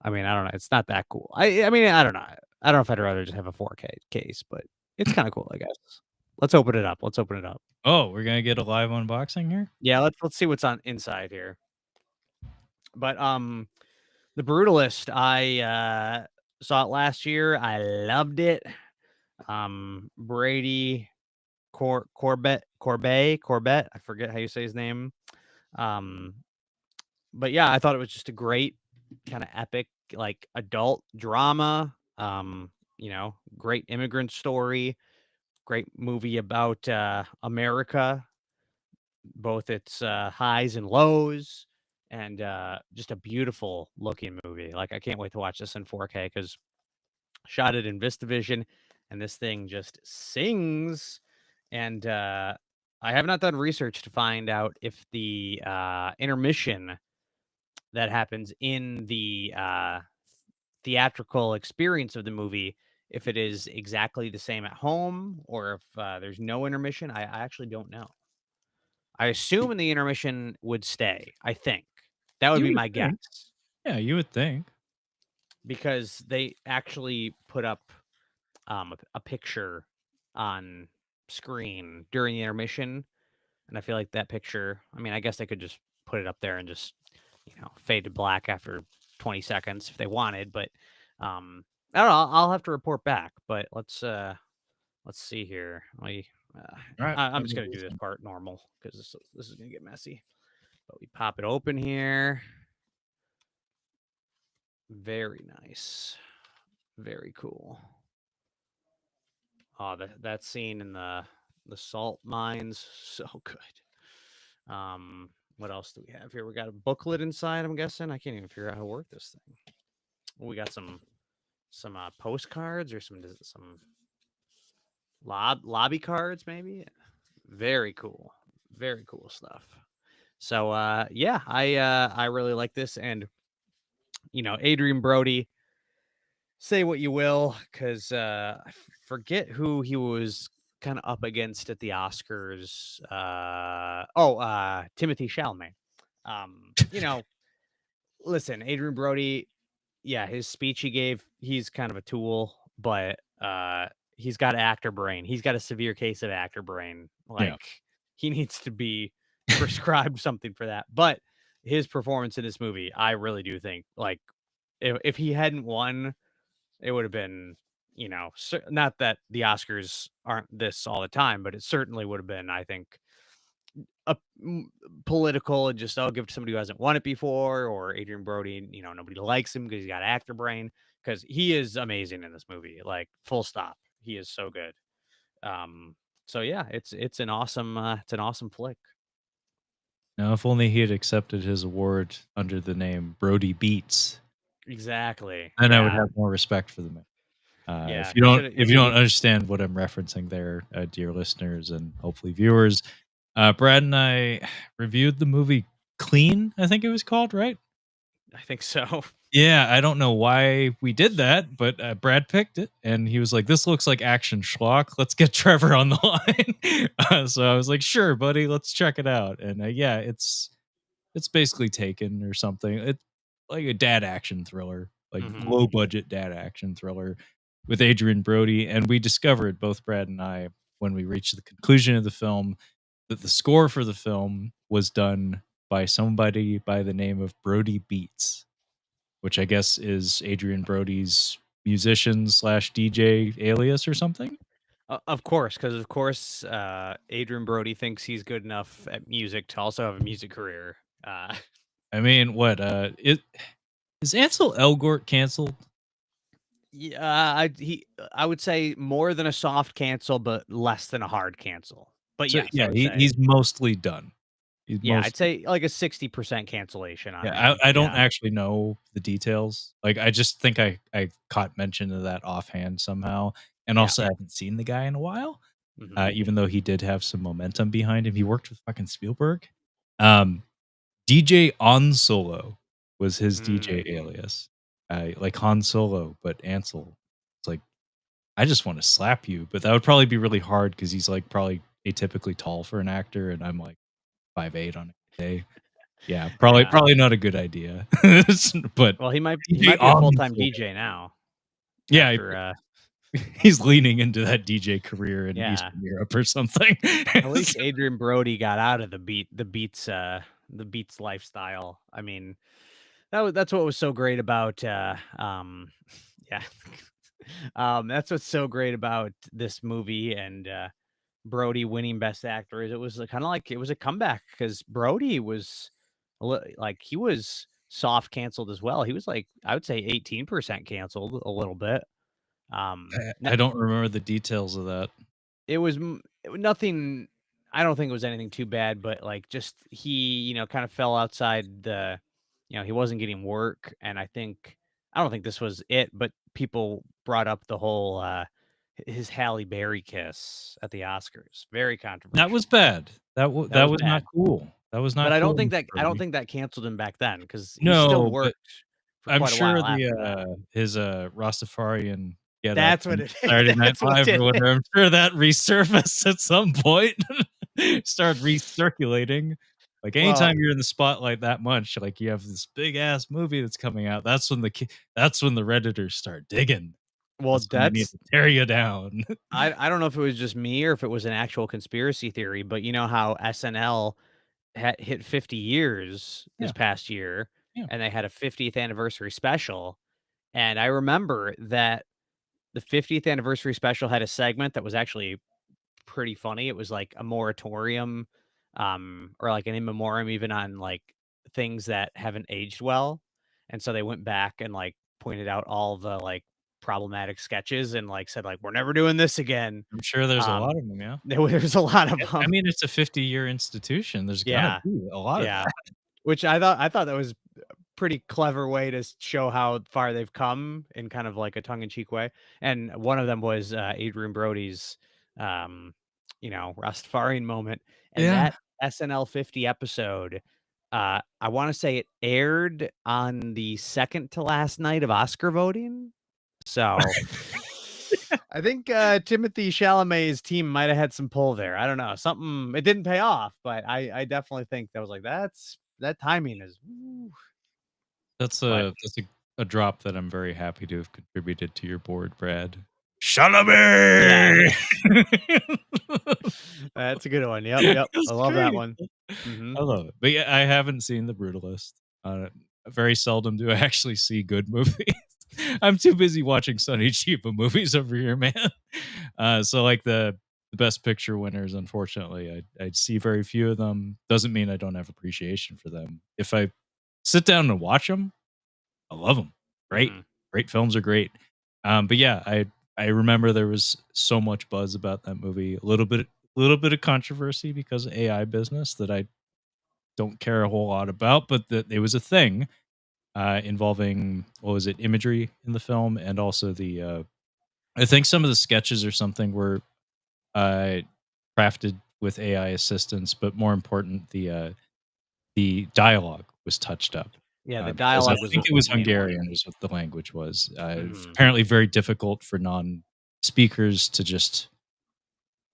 I mean, I don't know. It's not that cool. I mean, I don't know. I don't know if I'd rather just have a 4K case, but it's kind of cool, I guess. Let's open it up. Let's open it up. Oh, we're gonna get a live unboxing here? Yeah, let's see what's on inside here. But The Brutalist, I saw it last year. I loved it. Brady Corbett. I forget how you say his name. Um, but yeah, I thought it was just a great kind of epic, like adult drama. Great immigrant story, great movie about America, both its highs and lows, and just a beautiful looking movie. Like I can't wait to watch this in 4K because shot it in VistaVision, and this thing just sings. And I have not done research to find out if the intermission that happens in the theatrical experience of the movie, if it is exactly the same at home or if there's no intermission. I actually don't know. I assume in the intermission would stay. I think that would You be would my think. guess Yeah, you would think. because they actually put up a picture on screen during the intermission, and I feel like that picture. I mean, I guess they could just put it up there and just fade to black after 20 seconds if they wanted, but um, I don't know. I'll have to report back. But let's see here. All right. I'm Let just me gonna do this listen. part normal because this is gonna get messy. But we pop it open here. Very nice. Very cool. Oh, that scene in the salt mines, so good. What else do we have here? We got a booklet inside, I'm guessing. I can't even figure out how to work this thing. We got some postcards or some lobby cards, maybe. Very cool. Very cool stuff. So yeah, I really like this. And Adrian Brody, say what you will, because I forget who he was kind of up against at the Oscars. Timothy Chalamet. You know, listen, Adrian Brody, yeah, his speech he gave, he's kind of a tool, but he's got actor brain. He's got a severe case of actor brain. Yeah. Like he needs to be prescribed something for that. But his performance in this movie, I really do think like if he hadn't won, it would have been, not that the Oscars aren't this all the time, but it certainly would have been, I think, a political and just, I'll give it to somebody who hasn't won it before, or Adrian Brody, nobody likes him because he's got actor brain, because he is amazing in this movie, like full stop. He is so good. Um, so yeah, it's an awesome flick. Now, if only he had accepted his award under the name Brody Beats, Exactly. then I would Yeah. have more respect for the man. Yeah. If you don't, if you don't understand what I'm referencing there, dear listeners and hopefully viewers, Brad and I reviewed the movie Clean. I think it was called, right? I think so. Yeah, I don't know why we did that, but Brad picked it, and he was like, "This looks like action schlock. Let's get Trevor on the line." So I was like, "Sure, buddy, let's check it out." And yeah, it's basically Taken or something. It's like a dad action thriller, like Hmm. low budget dad action thriller with Adrian Brody. And we discovered, both Brad and I, when we reached the conclusion of the film, that the score for the film was done by somebody by the name of Brody Beats, which I guess is Adrian Brody's musician slash DJ alias or something. Of course, because of course, Adrian Brody thinks he's good enough at music to also have a music career. Uh, I mean, what it is Ansel Elgort canceled? yeah, I would say more than a soft cancel, but less than a hard cancel. But So yes, I yeah, would say, he's mostly done. He's yeah, I'd mostly say like a 60% cancellation on yeah. him. I don't Yeah, actually know the details. Like I just think I caught mention of that offhand somehow, and yeah. also I haven't seen the guy in a while. Hmm. Even though he did have some momentum behind him, he worked with fucking Spielberg. Um, DJ On Solo was his DJ Mm. alias, like Han Solo, but Ansel. It's like I just want to slap you, but that would probably be really hard because he's like probably atypically tall for an actor, and I'm like 5'8" on a day. Yeah, probably Yeah. probably not a good idea. But Well, he DJ might be a full On time Solo, DJ now. yeah, After he's leaning into that DJ career in yeah, Eastern Europe or something. at least Adrian Brody got out of the beats lifestyle. I mean, that's what was so great about yeah. That's what's so great about this movie and Brody winning best actor is it was kind of like it was a comeback because Brody was like he was soft canceled as well. He was like I would say 18% canceled a little bit. I don't remember the details of that. It was nothing. I don't think it was anything too bad, but like just he, kind of fell outside he wasn't getting work, and I don't think this was it, but people brought up the whole his Halle Berry kiss at the Oscars. Very That was controversial. bad. That That was was not bad. cool. That was But not I don't cool, think Miss that Birdie. canceled him back then because he still No, but worked for I'm quite a sure while the, after that. his, Rastafarian get up That's what on it Saturday Night that's what Live or did it. whatever, I'm sure that resurfaced at some point, started recirculating. Like, Well anytime you're in the spotlight that much, like, you have this big ass movie that's coming out, that's when the Redditors start digging. well, That's when they need that's to tear you down. I don't know if it was just me or if it was an actual conspiracy theory, but you know how SNL hit 50 years this Yeah, past year, yeah. and they had a 50th anniversary special, and I remember that the 50th anniversary special had a segment that was actually pretty funny. It was like a moratorium, or like an in memoriam even on, like, things that haven't aged well, and so they went back and, like, pointed out all the, like, problematic sketches and, like, said, like, "We're never doing this again." I'm sure there's a lot Um, of them, yeah. there's a lot of I them. mean, it's a 50-year institution, there's gonna Yeah, be a lot of yeah, that. which I thought that was pretty clever way to show how far they've come in kind of like a tongue-in-cheek way, and one of them was, Adrian Brody's, um, Rastafarian moment, and Yeah. that SNL 50 episode, I wanna say it aired on the second to last night of Oscar voting, so I think, Timothy Chalamet's team might have had some pull there, I don't know, something it didn't pay off, but I definitely think that was like, that timing is woo, but That's a drop that I'm very happy to have contributed to your board, Brad. Chalamet! yeah. That's a good one. Yep, yep. I It's love that great. one. Mhm. I love it. But, yeah, I haven't seen The Brutalist. Very seldom do I actually see good movies. I'm too busy watching Sonny Chiba movies over here, man. So, like, the Best Picture winners, unfortunately, I see very few of them. Doesn't mean I don't have appreciation for them. If I sit down and watch them, I love them. Great. Mhm. Great films are great. But yeah, I remember there was so much buzz about that movie. A little bit of controversy because of AI business that I don't care a whole lot about, but that it was a thing involving what was it, imagery in the film, and also the I think some of the sketches or something were uh, crafted with AI assistance, but more important, the dialogue was touched up, Yeah, the because I dialogue was think the it was main one. Hungarian is what the language was. Mhm. Apparently very difficult for non-speakers to just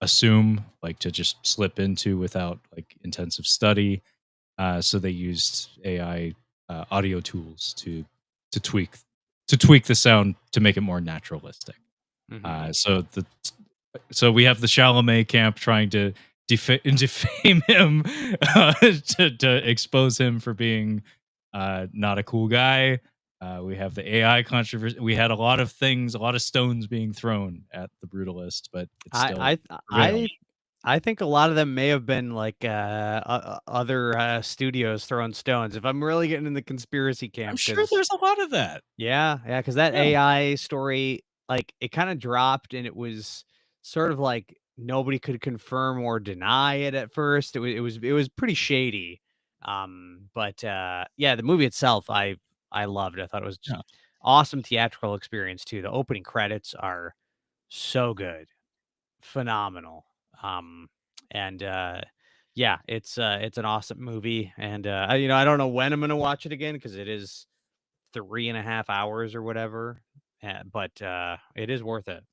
assume, like, to just slip into without, like, intensive study, so they used AI, audio tools to tweak to tweak the sound to make it more naturalistic. Mhm. So we have the Chalamet camp trying to defame him, to expose him for being not a cool guy. We have the AI controversy. We had a lot of things, a lot of stones being thrown at the Brutalist, but it still I I prevailed. I I think a lot of them may have been like, other, studios throwing stones, if I'm really getting in the conspiracy I'm camp, sure because there's a lot of that. yeah, because that Yeah, AI story, like, it kinda dropped, and it was sort of like nobody could confirm or deny it at first. It was pretty shady. But, yeah, the movie itself, I loved. I thought it was just yeah, awesome theatrical experience too. The opening credits are so good, phenomenal. Um, and, yeah, it's an awesome movie, and, I don't know when I'm gonna watch it again because it is 3.5 hours or whatever, but, it is worth it.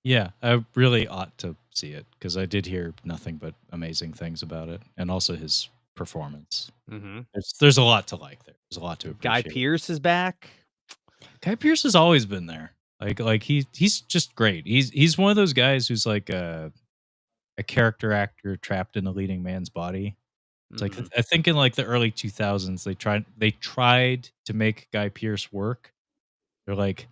yeah. I really ought to see it because I did hear nothing but amazing things about it, and also his performance. Mhm. There's a lot to like there. There's a lot to Guy appreciate. Pearce is back. Guy Pearce has always been there. Like he's just great. He's one of those guys who's like a character actor trapped in a leading man's body. It's like Mhm. I think in like the early 2000s they tried to make Guy Pearce work. They're like,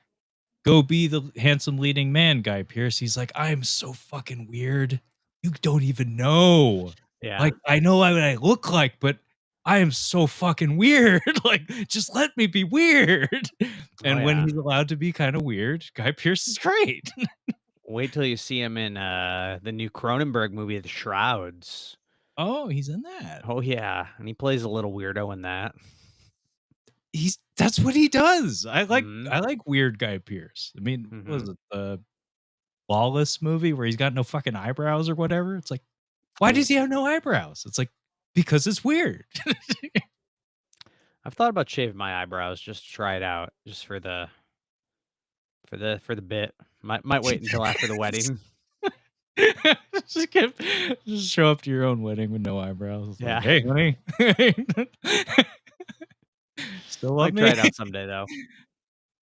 "Go be the handsome leading man, Guy Pearce." He's like, "I'm so fucking weird. You don't even know. Yeah. Like, I know what I look like, but I am so fucking weird. Like, just let me be weird." Oh, And when yeah. he's allowed to be kind of weird, Guy Pearce is great. Wait till you see him in, the new Cronenberg movie, The Shrouds. Oh, he's in that. Oh, yeah, and he plays a little weirdo in that. That's what he does. Mhm. I like weird Guy Pearce. I mean, what was Mhm. it the Lawless movie where he's got no fucking eyebrows or whatever? It's like, why does he have no eyebrows? It's like, because it's weird. I've thought about shaving my eyebrows just to try it out, just for the bit. Might wait until after the wedding. just, get, just show up to your own wedding with no eyebrows. It's like, Yeah. hey, honey, still love Might try me? it out someday though.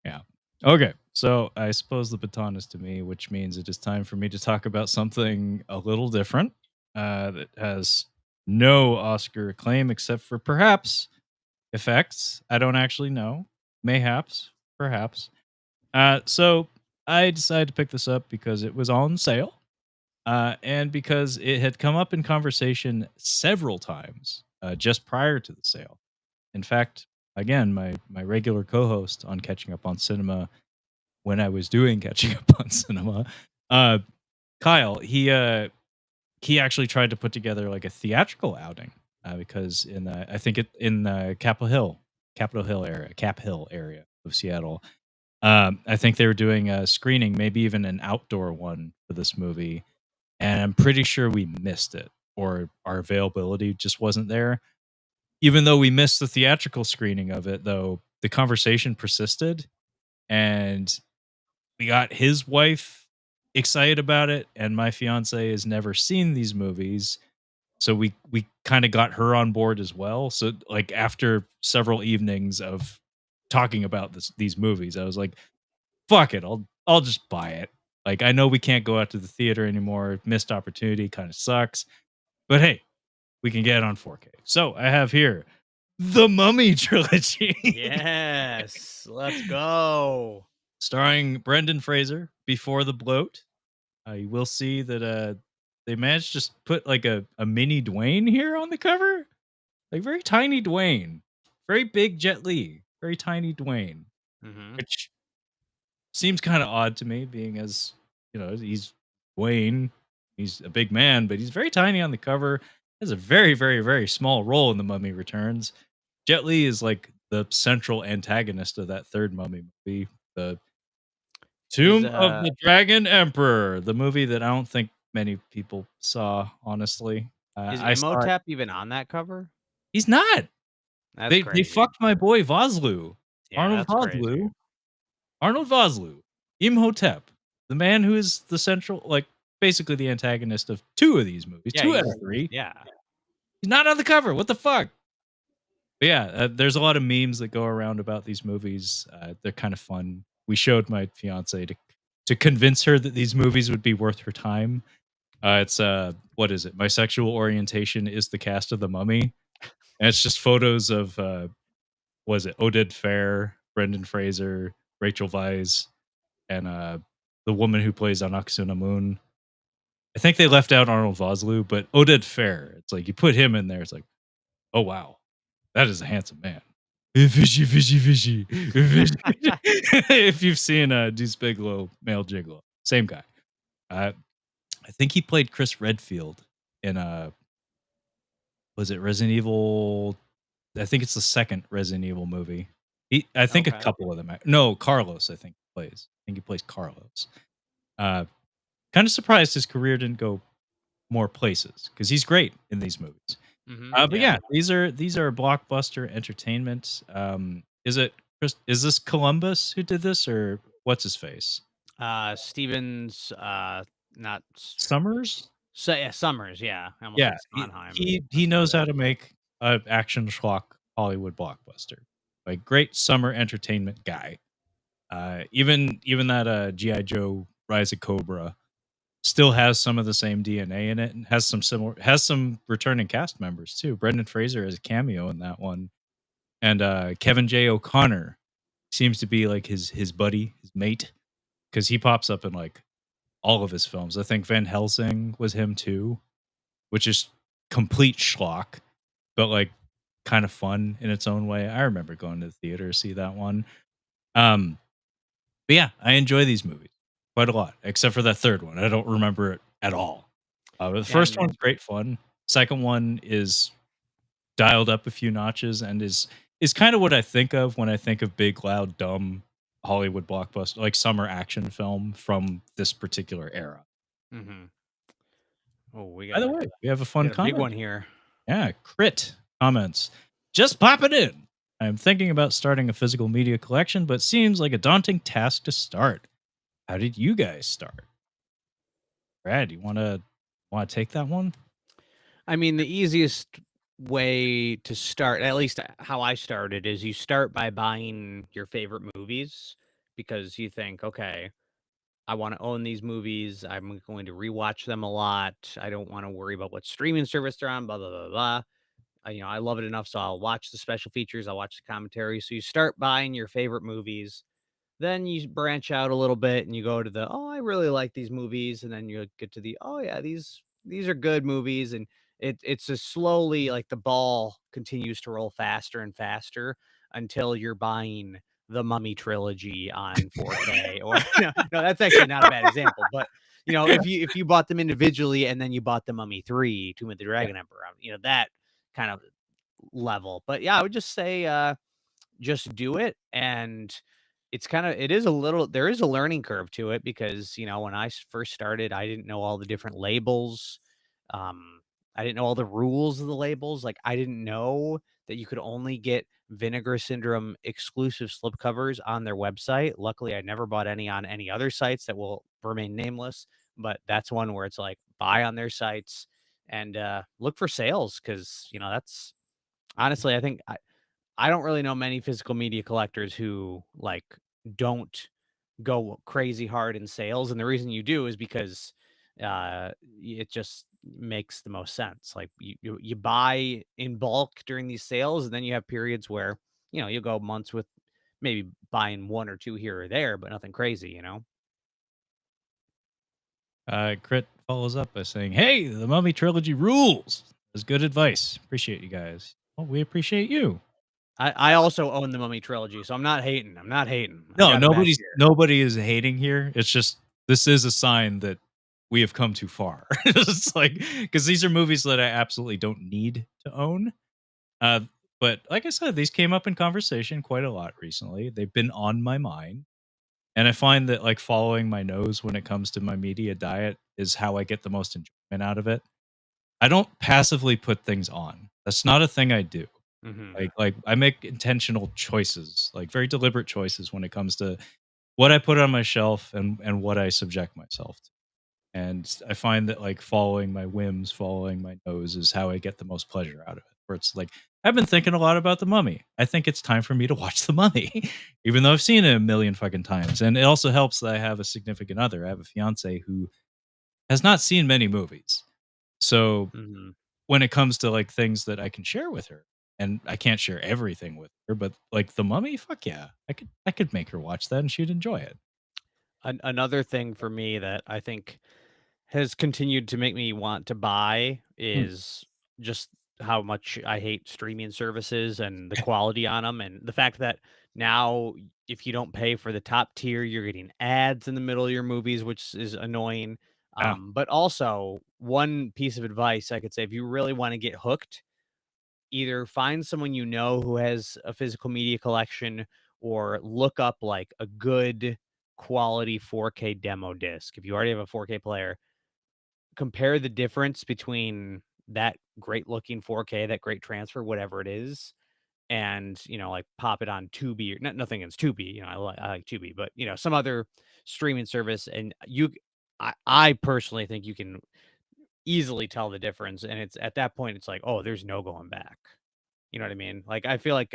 Yeah. Okay. So I suppose the baton is to me, which means it is time for me to talk about something a little different that has no Oscar acclaim except for perhaps effects. I don't actually know. Mayhaps, perhaps. So I decided to pick this up because it was on sale and because it had come up in conversation several times just prior to the sale. In fact, again, my regular co-host on Catching Up on Cinema when I was doing Catching Up on Cinema, uh, Kyle, he actually tried to put together like a theatrical outing because in I think it in Capitol Hill area, Cap Hill area of Seattle. I think they were doing a screening, maybe even an outdoor one for this movie, and I'm pretty sure we missed it or our availability just wasn't there. Even though we missed the theatrical screening of it, though, the conversation persisted, and we got his wife excited about it, and my fiance has never seen these movies, so we kind of got her on board as well. So like after several evenings of talking about these movies, I was like, "Fuck it, I'll just buy it." Like I know we can't go out to the theater anymore. Missed opportunity, kind of sucks, but hey, we can get it on 4K. So I have here the Mummy Trilogy. Yes. Let's go. Starring Brendan Fraser before the bloat. You will see that they managed to just put like a mini Dwayne here on the cover. Like very tiny Dwayne. Very big Jet Li. Very tiny Dwayne. Mhm. Which seems kind of odd to me, being as he's Dwayne. He's a big man, but he's very tiny on the cover. Has a very, very, very small role in The Mummy Returns. Jet Li is like the central antagonist of that third Mummy movie, the Is Tomb of the Dragon Emperor, the movie that I don't think many people saw, honestly. is I saw it. Imhotep even on that cover? He's not. That's They crazy. fucked my boy Vosloo. Yeah, Arnold that's crazy. Vosloo. Arnold Vosloo. Imhotep. The man who is the central, like, basically the antagonist of two of these movies. Yeah, Two out of three. yeah. He's not on the cover. What the fuck? But yeah, there's a lot of memes that go around about these movies. They're kind of fun. We showed my fiance to convince her that these movies would be worth her time. It's what is it? My sexual orientation is the cast of The Mummy, and it's just photos of was it Oded Fair, Brendan Fraser, Rachel Weisz, and the woman who plays Anaxuna Moon. I think they left out Arnold Vosloo, but Oded Fair. It's like you put him in there. It's like, oh wow, that is a handsome man. Fishy, fishy, fishy, fishy. If you've seen Deuce Bigalow, Male Gigolo, same guy. Uh, I think he played Chris Redfield in was it Resident Evil? I think it's the second Resident Evil movie. I think a Okay. couple of them. No, Carlos. I think plays. I think he plays Carlos. Uh, Kind of surprised his career didn't go more places because he's great in these movies. Mhm. But Yeah. yeah, these are blockbuster entertainment. Is it is this Columbus who did this or what's his face? Stevens, not Summers? so yeah, Summers, yeah. I almost Yeah, said he Sondheim. he he That's my knows how bad. to make an action schlock Hollywood blockbuster. Like great summer entertainment guy. Even that GI Joe Rise of Cobra still has some of the same DNA in it and has some returning cast members too. Brendan Fraser has a cameo in that one. And Kevin J. O'Connor seems to be like his buddy, his mate, because he pops up in like all of his films. I think Van Helsing was him too, which is complete schlock, but like kind of fun in its own way. I remember going to the theater to see that one. Um, but yeah, I enjoy these movies quite a lot, except for that third one. I don't remember it at all. But the first And one's great fun. Second one is dialed up a few notches and is is kind of what I think of when I think of big, loud, dumb Hollywood blockbuster, like summer action film from this particular era. Mhm. Oh, By the way, we have a we fun got a big comment. one here. Yeah, Crit comments. Just pop it in. I'm thinking about starting a physical media collection, but seems like a daunting task to start. How did you guys start? Brad, you wanna take that one? I mean, the easiest way to start, at least how I started, is you start by buying your favorite movies because you think, okay, I want to own these movies. I'm going to rewatch them a lot. I don't want to worry about what streaming service they're on, blah, blah, blah, blah. I love it enough, so I'll watch the special features, I'll watch the commentary. So you start buying your favorite movies. Then you branch out a little bit and you go to the, "Oh, I really like these movies," and then you get to the, "Oh, yeah, these are good movies," and it's just slowly, like, the ball continues to roll faster and faster until you're buying the Mummy Trilogy on 4K or no, that's actually not a bad example, but, if you bought them individually and then you bought the Mummy 3, Tomb of the Yeah. Dragon Emperor, that kind of level. But, yeah, I would just say, just do it, and it is a little there is a learning curve to it because, when I first started, I didn't know all the different labels. I didn't know all the rules of the labels. Like, I didn't know that you could only get Vinegar Syndrome exclusive slipcovers on their website. Luckily, I never bought any on any other sites that will remain nameless, but that's one where it's like buy on their sites and look for sales because, that's honestly, I don't really know many physical media collectors who, like, don't go crazy hard in sales, and the reason you do is because, it just makes the most sense. Like, you buy in bulk during these sales, and then you have periods where, you'll go months with maybe buying 1 or 2 here or there, but nothing crazy? Crit follows up by saying, "Hey, the Mummy Trilogy rules." That's good advice. Appreciate you guys. Well, we appreciate you. I also own the Mummy Trilogy, so I'm not hating. I No, got it back here. nobody is hating here. It's just this is a sign that we have come too far. It's like because these are movies that I absolutely don't need to own. Uh, but like I said, these came up in conversation quite a lot recently. They've been on my mind, and I find that like following my nose when it comes to my media diet is how I get the most enjoyment out of it. I don't passively put things on. That's not a thing I do. Mhm. Like I make intentional choices, like very deliberate choices when it comes to what I put on my shelf and what I subject myself to. And I find that like following my whims, following my nose is how I get the most pleasure out of it. Where it's like I've been thinking a lot about the Mummy. I think it's time for me to watch the Mummy, even though I've seen it a million fucking times. And it also helps that I have a significant other. I have a fiance who has not seen many movies. So Mhm. when it comes to like things that I can share with her, and I can't share everything with her, but like the Mummy, fuck yeah, I could make her watch that and she'd enjoy it. Another thing for me that I think has continued to make me want to buy Mm, is just how much I hate streaming services and the quality on them, and the fact that now if you don't pay for the top tier, you're getting ads in the middle of your movies, which is annoying. yeah, But also, one piece of advice I could say, if you really want to get hooked, either find someone you know who has a physical media collection or look up like a good quality 4K demo disc. If you already have a 4K player, compare the difference between that great looking 4K, that great transfer, whatever it is, and like pop it on Tubi or nothing against Tubi. I like Tubi, but some other streaming service, and I personally think you can easily tell the difference. And it's at that point, it's like, oh, there's no going back. You know what I mean? Like I feel like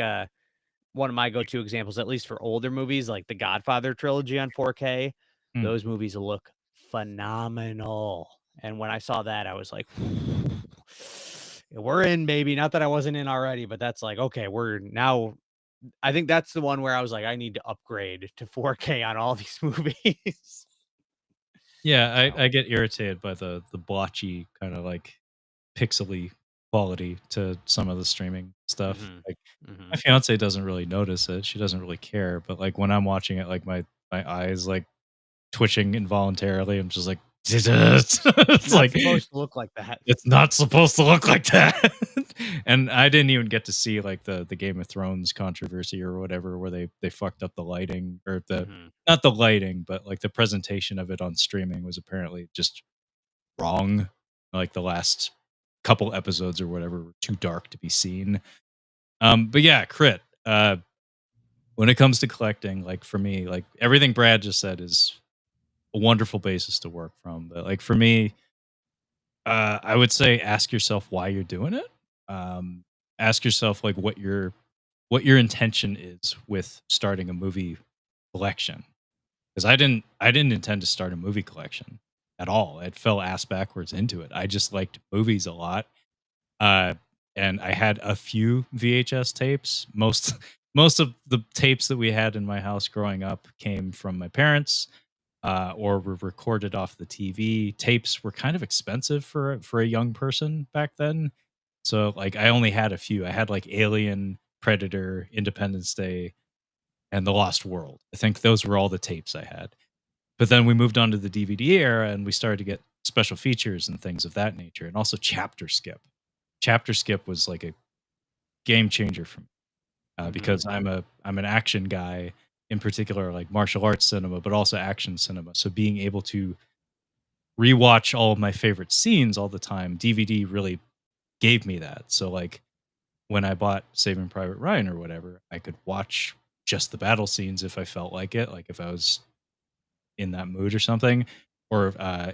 one of my go-to examples, at least for older movies, like the Godfather trilogy on 4K, mm. those movies look phenomenal. And when I saw that, I was like, we're in, baby. Not that I wasn't in already, but that's like, okay, we're now. I think that's the one where I was like, I need to upgrade to 4K on all these movies. Yeah, So, I get irritated by the blotchy kind of like pixely quality to some of the streaming stuff. hmm Like hmm my fiance doesn't really notice it. She doesn't really care, but like when I'm watching it, like my eyes like twitching involuntarily. I'm just like, It's It's not like, supposed to look like that. it's not supposed to look like that. And I didn't even get to see, like, the Game of Thrones controversy or whatever, where they fucked up the lighting or the Mhm. not the lighting, but, like, the presentation of it on streaming was apparently just wrong. Like, the last couple episodes or whatever were too dark to be seen. But yeah, Crit, when it comes to collecting, like, for me, like, everything Brad just said is a wonderful basis to work from, but, like, for me, I would say ask yourself why you're doing it. Um, Ask yourself, like, what your intention is with starting a movie collection. Because I didn't intend to start a movie collection at all. It fell ass backwards into it. I just liked movies a lot. Uh, and I had a few VHS tapes. Most of the tapes that we had in my house growing up came from my parents, or were recorded off the TV. Tapes were kind of expensive for a young person back then, so like I only had a few. I had like Alien, Predator, Independence Day, and The Lost World. I think those were all the tapes I had. But then we moved on to the DVD era, and we started to get special features and things of that nature, and also Chapter Skip. Chapter Skip was like a game changer for me, Mhm. because I'm an action guy, in particular, like martial arts cinema, but also action cinema. So being able to rewatch all of my favorite scenes all the time, DVD really gave me that. So like when I bought Saving Private Ryan or whatever, I could watch just the battle scenes if I felt like it, like if I was in that mood or something, or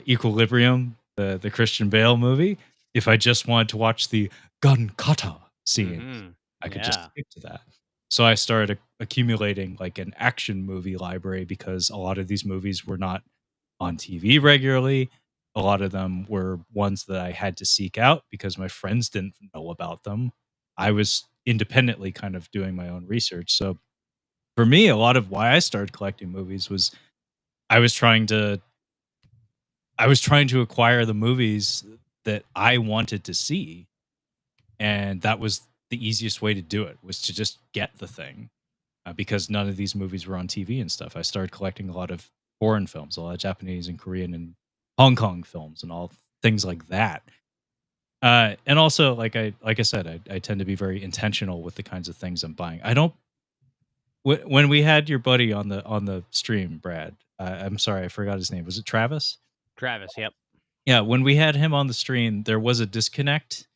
Equilibrium, the Christian Bale movie. If I just wanted to watch the gun kata scenes, Mhm. I could just Yeah. skip to that. So I started accumulating like an action movie library because a lot of these movies were not on TV regularly. A lot of them were ones that I had to seek out because my friends didn't know about them. I was independently kind of doing my own research. So for me, a lot of why I started collecting movies was I was trying to I was trying to acquire the movies that I wanted to see, and that was the easiest way to do it, was to just get the thing, because none of these movies were on TV and stuff. I started collecting a lot of foreign films, a lot of Japanese and Korean and Hong Kong films and all things like that. And also, like I said, I tend to be very intentional with the kinds of things I'm buying. I don't when we had your buddy on the stream, Brad, I'm sorry, I forgot his name. Was it Travis? Travis, yep. Yeah, when we had him on the stream, there was a disconnect.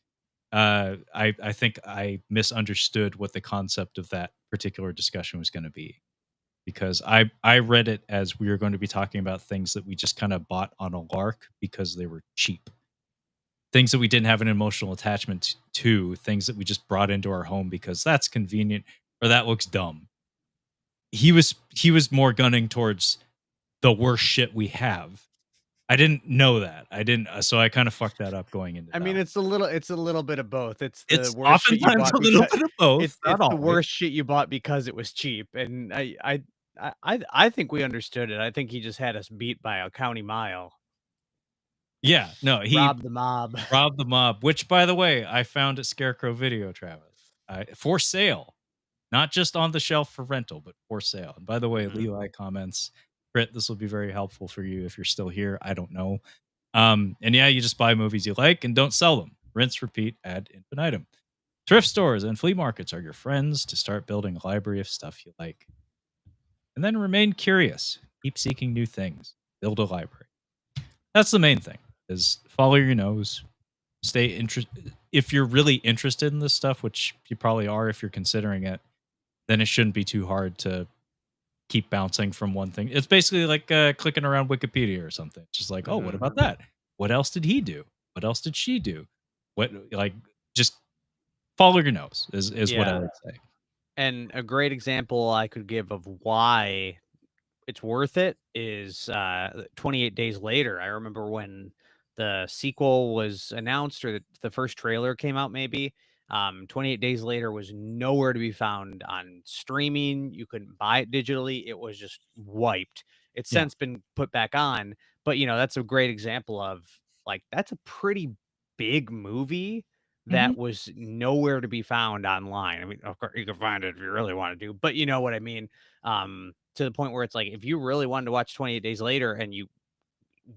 I think I misunderstood what the concept of that particular discussion was gonna be, because I read it as we were going to be talking about things that we just kinda bought on a lark because they were cheap. Things that we didn't have an emotional attachment to, things that we just brought into our home because that's convenient or that looks dumb. He was more gunning towards the worst shit we have. I didn't know that. I didn't so I kinda fucked that up going into I that mean, one. it's a little bit of both. It's the It's worst shit you oftentimes bought a little because bit of both, not it's the always. worst shit you bought because it was cheap, and I think we understood it. I think he just had us beat by a county mile. Yeah, no, he Rob the mob. robbed the mob, which, by the way, I found at Scarecrow Video, Travis, for sale, not just on the shelf for rental, but for sale. And by the way, Mhm. Levi comments, Crit, this will be very helpful for you if you're still here. I don't know. And yeah, you just buy movies you like and don't sell them. Rinse, repeat, ad infinitum. Thrift stores and flea markets are your friends to start building a library of stuff you like. And then remain curious. Keep seeking new things. Build a library. That's the main thing. Is follow your nose. Stay interested. If you're really interested in this stuff, which you probably are if you're considering it, then it shouldn't be too hard to keep bouncing from one thing. It's basically like clicking around Wikipedia or something. It's just like, oh, what Mhm. about that? What else did he do? What else did she do? What like just follow your nose is what I Yeah, would say. and a great example I could give of why it's worth it is 28 days later. I remember when the sequel was announced or the first trailer came out maybe. 28 days later was nowhere to be found on streaming. You couldn't buy it digitally. It was just wiped. It's Yeah. since been put back on, but that's a great example of like that's a pretty big movie Hmm. that was nowhere to be found online. I mean, of course you can find it if you really want to do, but you know what I mean, to the point where it's like if you really wanted to watch 28 days later and you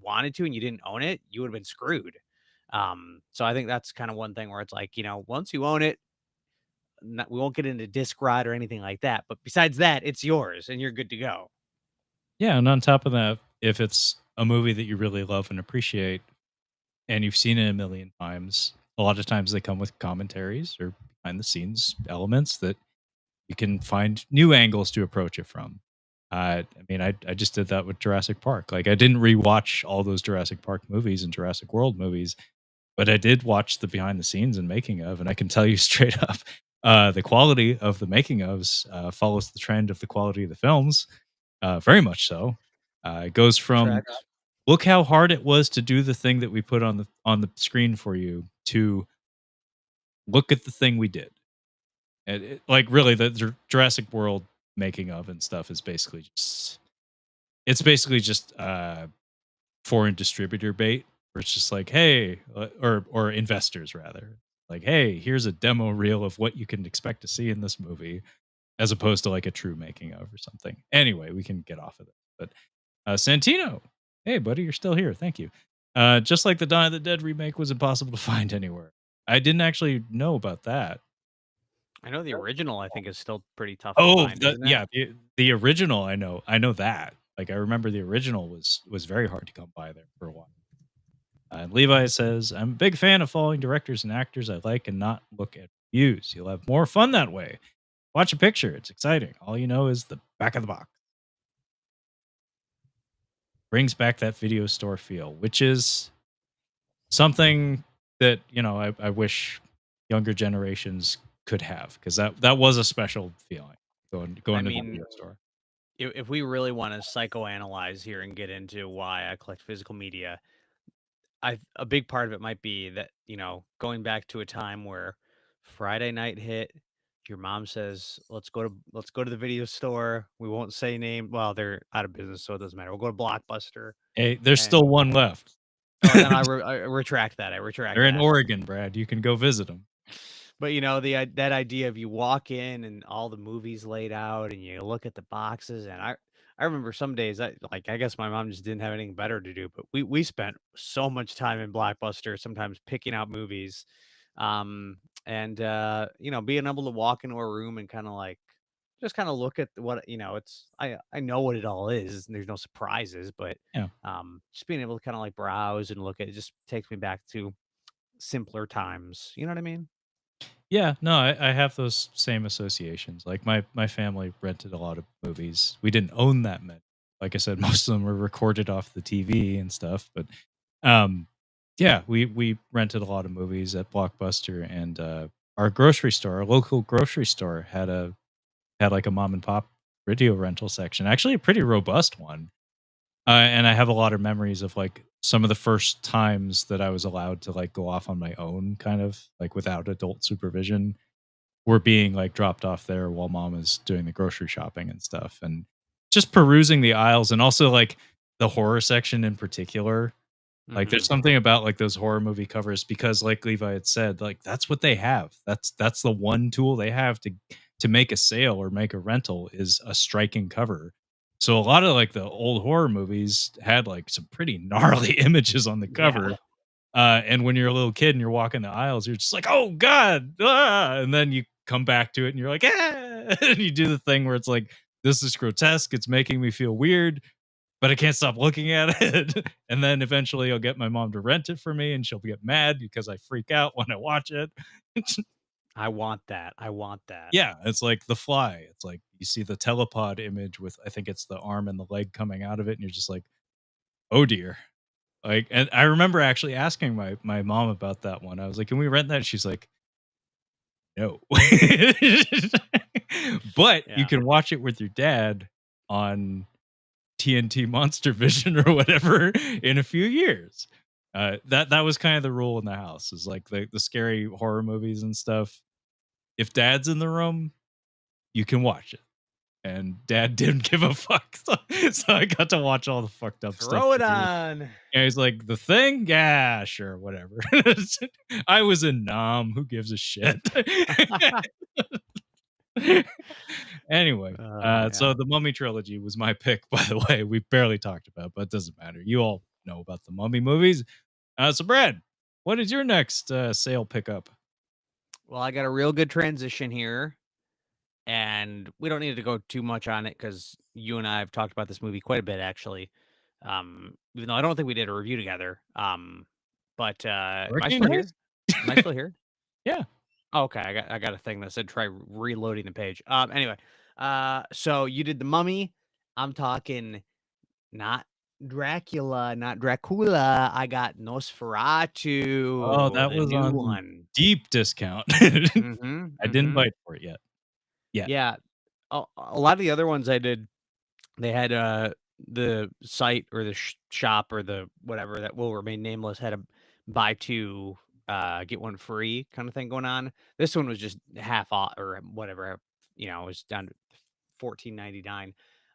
wanted to and you didn't own it, you would have been screwed. So I think that's kind of one thing where it's like, once you own it, we won't get into disc rot or anything like that. But besides that, it's yours and you're good to go. Yeah, and on top of that, if it's a movie that you really love and appreciate and you've seen it a million times, a lot of times they come with commentaries or behind the scenes elements that you can find new angles to approach it from. I mean, I just did that with Jurassic Park. Like, I didn't rewatch all those Jurassic Park movies and Jurassic World movies, but I did watch the behind the scenes and making of, and I can tell you straight up, the quality of the making ofs follows the trend of the quality of the films, very much so. It goes from Tracks. look how hard it was to do the thing that we put on the screen for you to look at the thing we did. And like really, the Jurassic World making of and stuff is basically just it's basically just foreign distributor bait. Where it's just like, hey, or investors rather, like, hey, here's a demo reel of what you can expect to see in this movie, as opposed to like a true making of or something. Anyway, we can get off of it. But Santino, hey buddy, you're still here. Thank you. Just like the Dawn of the Dead remake was impossible to find anywhere. I didn't actually know about that. I know the original, I think, is still pretty tough to Oh, find, isn't it? yeah, the original, I know that. Like, I remember the original was very hard to come by there for a while. And Levi says, "I'm a big fan of following directors and actors I like and not look at reviews. You'll have more fun that way. Watch a picture; it's exciting. All you know is the back of the box. Brings back that video store feel, which is something that I wish younger generations could have because that was a special feeling I going to the mean, video store." if we really want to psychoanalyze here and get into why I collect physical media, a big part of it might be that, going back to a time where Friday night hit, your mom says, let's go to the video store. We won't say name. Well, they're out of business, so it doesn't matter. We'll go to Blockbuster. Hey, there's And still one left. oh, then I retract that. I retract They're in that. Oregon, Brad. You can go visit them. But that idea of you walk in and all the movies laid out and you look at the boxes, and I remember some days I guess my mom just didn't have anything better to do, but we spent so much time in Blockbuster sometimes picking out movies. And being able to walk into a room and kind of like just kind of look at what, it's I know what it all is and there's no surprises, but Yeah. just being able to kind of like browse and look at it just takes me back to simpler times. You know what I mean? Yeah, no, I have those same associations. Like my family rented a lot of movies. We didn't own that many. Like I said, most of them were recorded off the TV and stuff. But um, yeah, we rented a lot of movies at Blockbuster, and our grocery store, our local grocery store, had like a mom and pop video rental section. Actually, a pretty robust one. And I have a lot of memories of like some of the first times that I was allowed to like go off on my own, kind of like without adult supervision, were being like dropped off there while mom is doing the grocery shopping and stuff, and just perusing the aisles, and also like the horror section in particular. Like, there's Hmm. something about, like, those horror movie covers because, like Levi had said, like, that's what they have. That's the one tool they have to make a sale or make a rental is a striking cover. So, a lot of, like, the old horror movies had, like, some pretty gnarly images on the Yeah. cover, and when you're a little kid and you're walking the aisles, you're just like, "Oh god, ah," and then you come back to it and you're like, "Ah," and you do the thing where it's like, "This is grotesque, it's making me feel weird, but I can't stop looking at it." And then eventually I'll get my mom to rent it for me and she'll get mad because I freak out when I watch it. I want that. I want that. Yeah, it's like The Fly. It's like you see the telepod image with I think it's the arm and the leg coming out of it, and you're just like, "Oh dear." Like, and I remember actually asking my mom about that one. I was like, "Can we rent that?" She's like, "No." But you Yeah. can watch it with your dad on TNT Monster Vision or whatever in a few years. That was kind of the rule in the house is like the scary horror movies and stuff. If dad's in the room, you can watch it. And dad didn't give a fuck. So I got to watch all the fucked up stuff. Throw it on. And he's like, the thing? Yeah, sure, whatever. I was in Nam. Who gives a shit? Anyway, Yeah. so the Mummy Trilogy was my pick, by the way. We barely talked about, but it doesn't matter. You all know about the Mummy movies. So, Brad, what is your next sale pickup? Well, I got a real good transition here, and we don't need to go too much on it because you and I have talked about this movie quite a bit, actually. Even though I don't think we did a review together. But am I Hurricane still here? Am I Heist? still here? Yeah. Oh, okay, I got a thing that said try reloading the page. Anyway, so you did the Mummy. I'm talking not Dracula, not Dracula. I got Oh, Nosferatu, that the was new on one. deep discount. Mhm, I didn't mhm. bite for it yet. Yet. Yeah, a lot of the other ones I did, they had, the site or the shop or the whatever that will remain nameless had a buy 2, get 1 free kinda thing going on. This one was just half off or whatever, it was down to 14.99.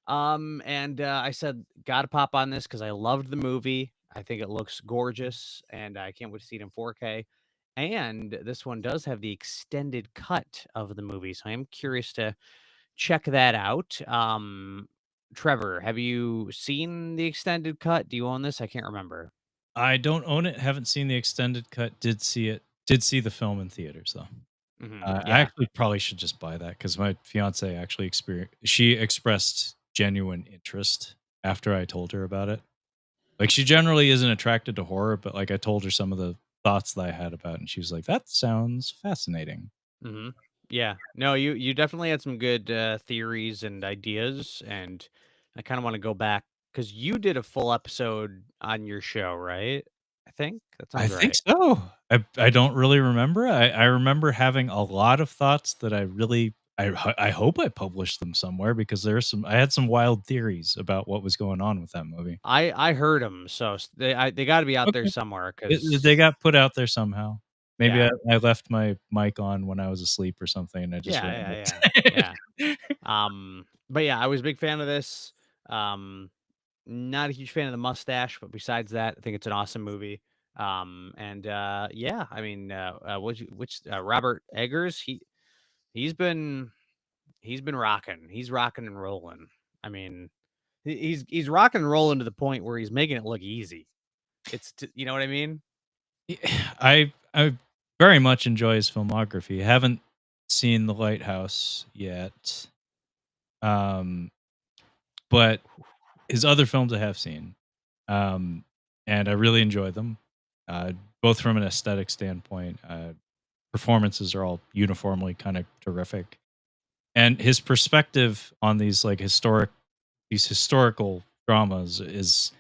And, I said, "Gotta pop on this because I loved the movie. I think it looks gorgeous, and I can't wait to see it in 4K." And this one does have the extended cut of the movie, so I am curious to check that out. Trevor, have you seen the extended cut? Do you own this? I can't remember. I don't own it, haven't seen the extended cut, did see it. Did see the film in theaters, though. Mhm, I yeah. actually probably should just buy that because my fiance actually she expressed genuine interest after I told her about it. Like, she generally isn't attracted to horror, but, like, I told her some of the thoughts that I had about it, and she was like, "That sounds fascinating." Mhm. Yeah. No, you definitely had some good, theories and ideas, and I kinda wanna go back because you did a full episode on your show, right? I think? That I sounds think right. so. I don't really remember. I remember having a lot of thoughts that I really I hope I published them somewhere because I had some wild theories about what was going on with that movie. I heard them, so they gotta be out there Okay. somewhere They because got put out there somehow. Maybe yeah. I left my mic on when I was asleep or something, and I just Yeah, ran yeah, with yeah, it. yeah. But yeah, I was a big fan of this. Um, Not a huge fan of the mustache, but besides that, I think it's an awesome movie. And yeah, I mean, which Robert Eggers, he's been he's been rocking. He's rocking and rolling. I mean, he's rocking and rolling to the point where he's making it look easy. You know what I mean? Yeah, I very much enjoy his filmography. Haven't seen The Lighthouse yet, um, but his other films I have seen, um, and I really enjoy them, both from an aesthetic standpoint. Performances are all uniformly kind of terrific, and his perspective on these historical dramas is,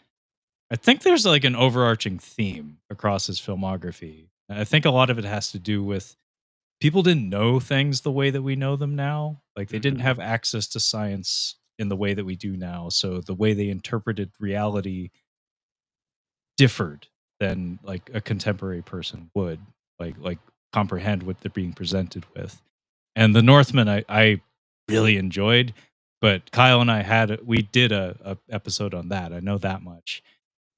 I think there's like an overarching theme across his filmography. I think a lot of it has to do with people didn't know things the way that we know them now. Like, they didn't Hmm. have access to science in the way that we do now. So the way they interpreted reality differed than like a contemporary person would like comprehend what they're being presented with. And The Northman I really enjoyed, but Kyle and I we did a episode on that. I know that much.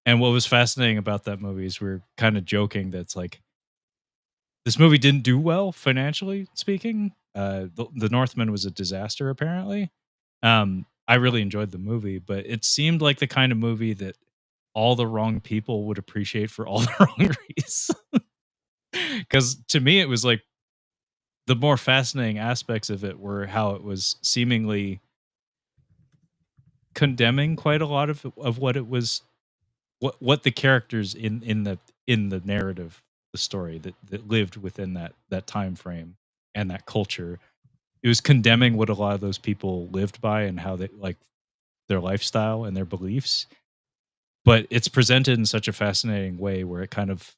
And what was fascinating about that movie is we are kind of joking that's like this movie didn't do well financially speaking. The Northman was a disaster apparently. I really enjoyed the movie, but it seemed like the kind of movie that all the wrong people would appreciate for all the wrong reasons. Because to me, it was like the more fascinating aspects of it were how it was seemingly condemning quite a lot of what it was, what the characters in the narrative, the story that lived within that time frame and that culture. It was condemning what a lot of those people lived by and how they like their lifestyle and their beliefs. But it's presented in such a fascinating way where it kind of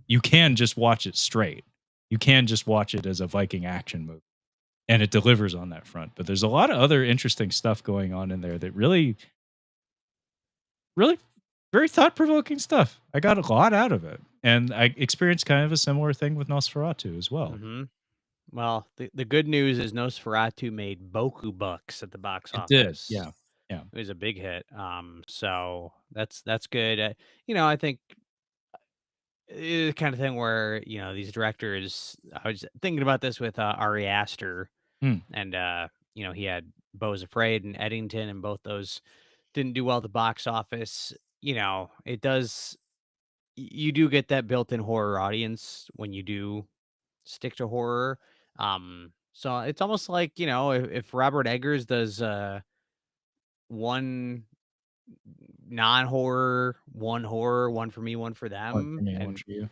you can just watch it straight. You can just watch it as a Viking action movie, and it delivers on that front. But there's a lot of other interesting stuff going on in there that really very thought provoking stuff. I got a lot out of it, and I experienced kind of a similar thing with Nosferatu as well. Hmm. Well, the good news is Nosferatu made boku bucks at the box It did, office. yeah, yeah. It was a big hit. So that's good. I think kind of thing where these directors. I was thinking about this with Ari Aster, Hmm. and he had Beau's Afraid and Eddington, and both those didn't do well at the box office. it does you do get that built-in horror audience when you do stick to horror. So it's almost like, if Robert Eggers does one non-horror, one horror, one for me, one for One for them, me, one and for you.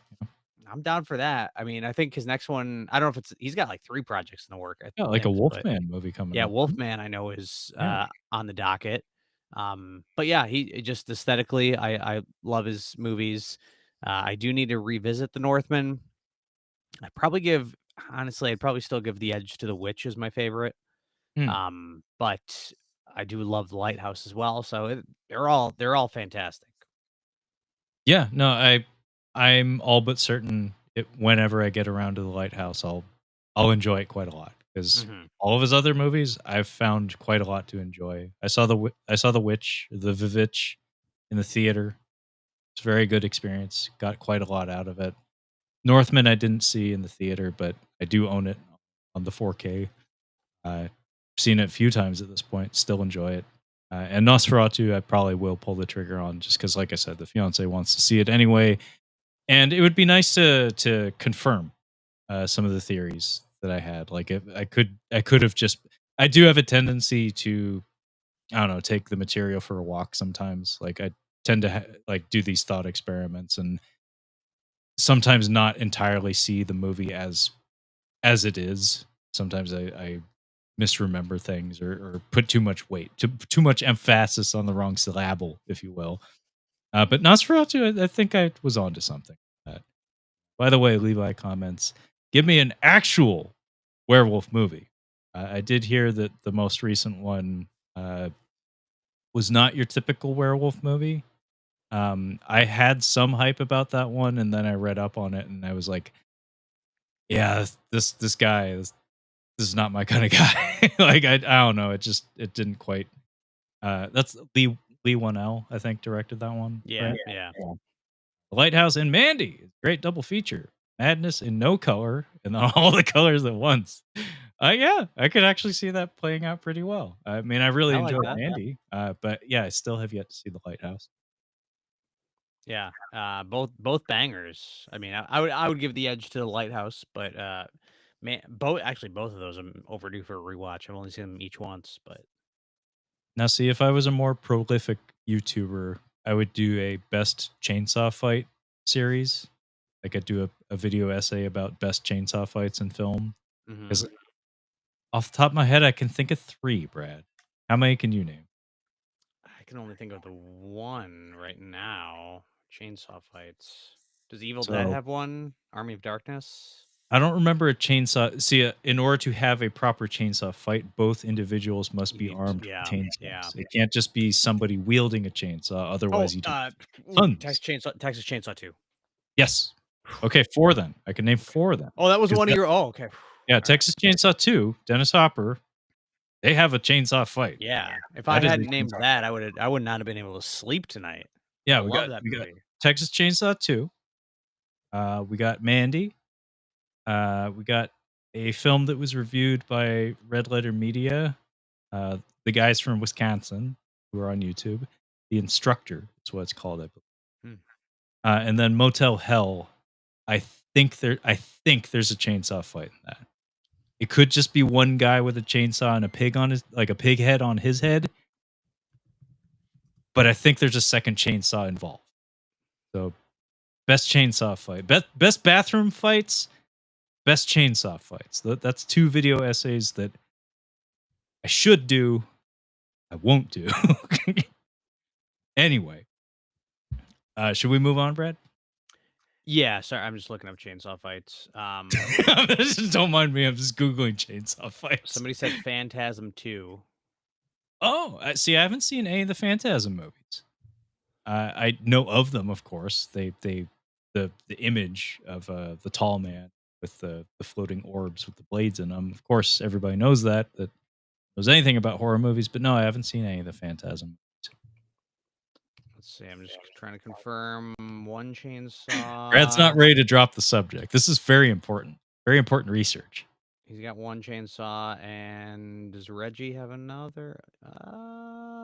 I'm down for that. I mean, I think his next one, I don't know if he's got like 3 projects in the work, I Yeah, like a think, but Wolfman movie coming yeah, up. Wolfman I know is Yeah. on the docket. But yeah, just aesthetically, I love his movies. I do need to revisit The Northman. I probably give honestly, I'd probably still give The Edge to The Witch as my favorite. Hmm. But I do love The Lighthouse as well. So they're all fantastic. Yeah, no, I'm all but certain whenever I get around to the Lighthouse, I'll enjoy it quite a lot because Hmm. all of his other movies I've found quite a lot to enjoy. I saw the Witch, the Vivitch in the theater. It's a very good experience. Got quite a lot out of it. Northman I didn't see in the theater, but I do own it on the 4K. I've seen it a few times at this point. Still enjoy it. And Nosferatu, I probably will pull the trigger on just because, like I said, the fiance wants to see it anyway, and it would be nice to confirm some of the theories that I had. Like if I could have just. I do have a tendency to I don't know take the material for a walk sometimes. Like I tend to like do these thought experiments and sometimes not entirely see the movie as it is. Sometimes I misremember things or put too much weight, too much emphasis on the wrong syllable, if you will. But Nosferatu, I think I was onto something. By the way, Levi comments, give me an actual werewolf movie. I did hear that the most recent one was not your typical werewolf movie. I had some hype about that one, and then I read up on it, and I was like, yeah, this guy, this is not my kind of guy. Like I don't know, it didn't quite. That's Lee One L, I think, directed that one, Yeah, right? yeah. Yeah. The Lighthouse and Mandy, great double feature. Madness in no color and then all the colors at once. Yeah, I could actually see that playing out pretty well. I mean, I really I like enjoyed that. Mandy, but yeah, I still have yet to see The Lighthouse. Yeah. Both bangers. I mean, I would give the edge to The Lighthouse, but man, both of those I'm overdue for a rewatch. I've only seen them each once, but Now, see, if I was a more prolific YouTuber, I would do a best chainsaw fight series. Like I'd do a video essay about best chainsaw fights in film. mhm. Because off the top of my head, I can think of three, Brad. How many can you name? I can only think of the one right now. Chainsaw fights. Does Evil Dead So have one? Army of Darkness? I don't remember a chainsaw. See, in order to have a proper chainsaw fight, both individuals must be armed with Yeah, yeah. chainsaws. It can't just be somebody wielding a chainsaw. Oh, Otherwise, you just Texas tons. Chainsaw 2. Yes. Okay, four then. I can name Okay. four then. Oh, that was 'Cause one of that- your okay. yeah, All right. Texas Chainsaw 2, Dennis Hopper, they have a chainsaw fight. Yeah. If I That is a hadn't named chainsaw that, fight. I would not have been able to sleep tonight. I Yeah, we love got that we got movie. Texas Chainsaw 2. We got Mandy. We got a film that was reviewed by Red Letter Media. The guys from Wisconsin who are on YouTube. The Instructor is what it's called, I believe. Hmm. And then Motel Hell. I think there's a chainsaw fight in that. It could just be one guy with a chainsaw and a pig on his like a pig head on his head, but I think there's a second chainsaw involved. So best chainsaw fight, best bathroom fights, best chainsaw fights. That's two video essays that I should do. I won't do. Anyway, should we move on, Brad? Yeah, sorry, I'm just looking up chainsaw fights. Don't mind me. I'm just googling chainsaw fights. Somebody said Phantasm 2. Oh, see, I haven't seen any of the Phantasm movies. I know of them, of course. The image of the tall man with the floating orbs with the blades in them. Of course, everybody knows that knows anything about horror movies. But no, I haven't seen any of the Phantasm. Let's see. I'm just trying to confirm one Brad's not chainsaw. ready to drop the subject. This is very important. Very important research. He's got one chainsaw, and does Reggie have another?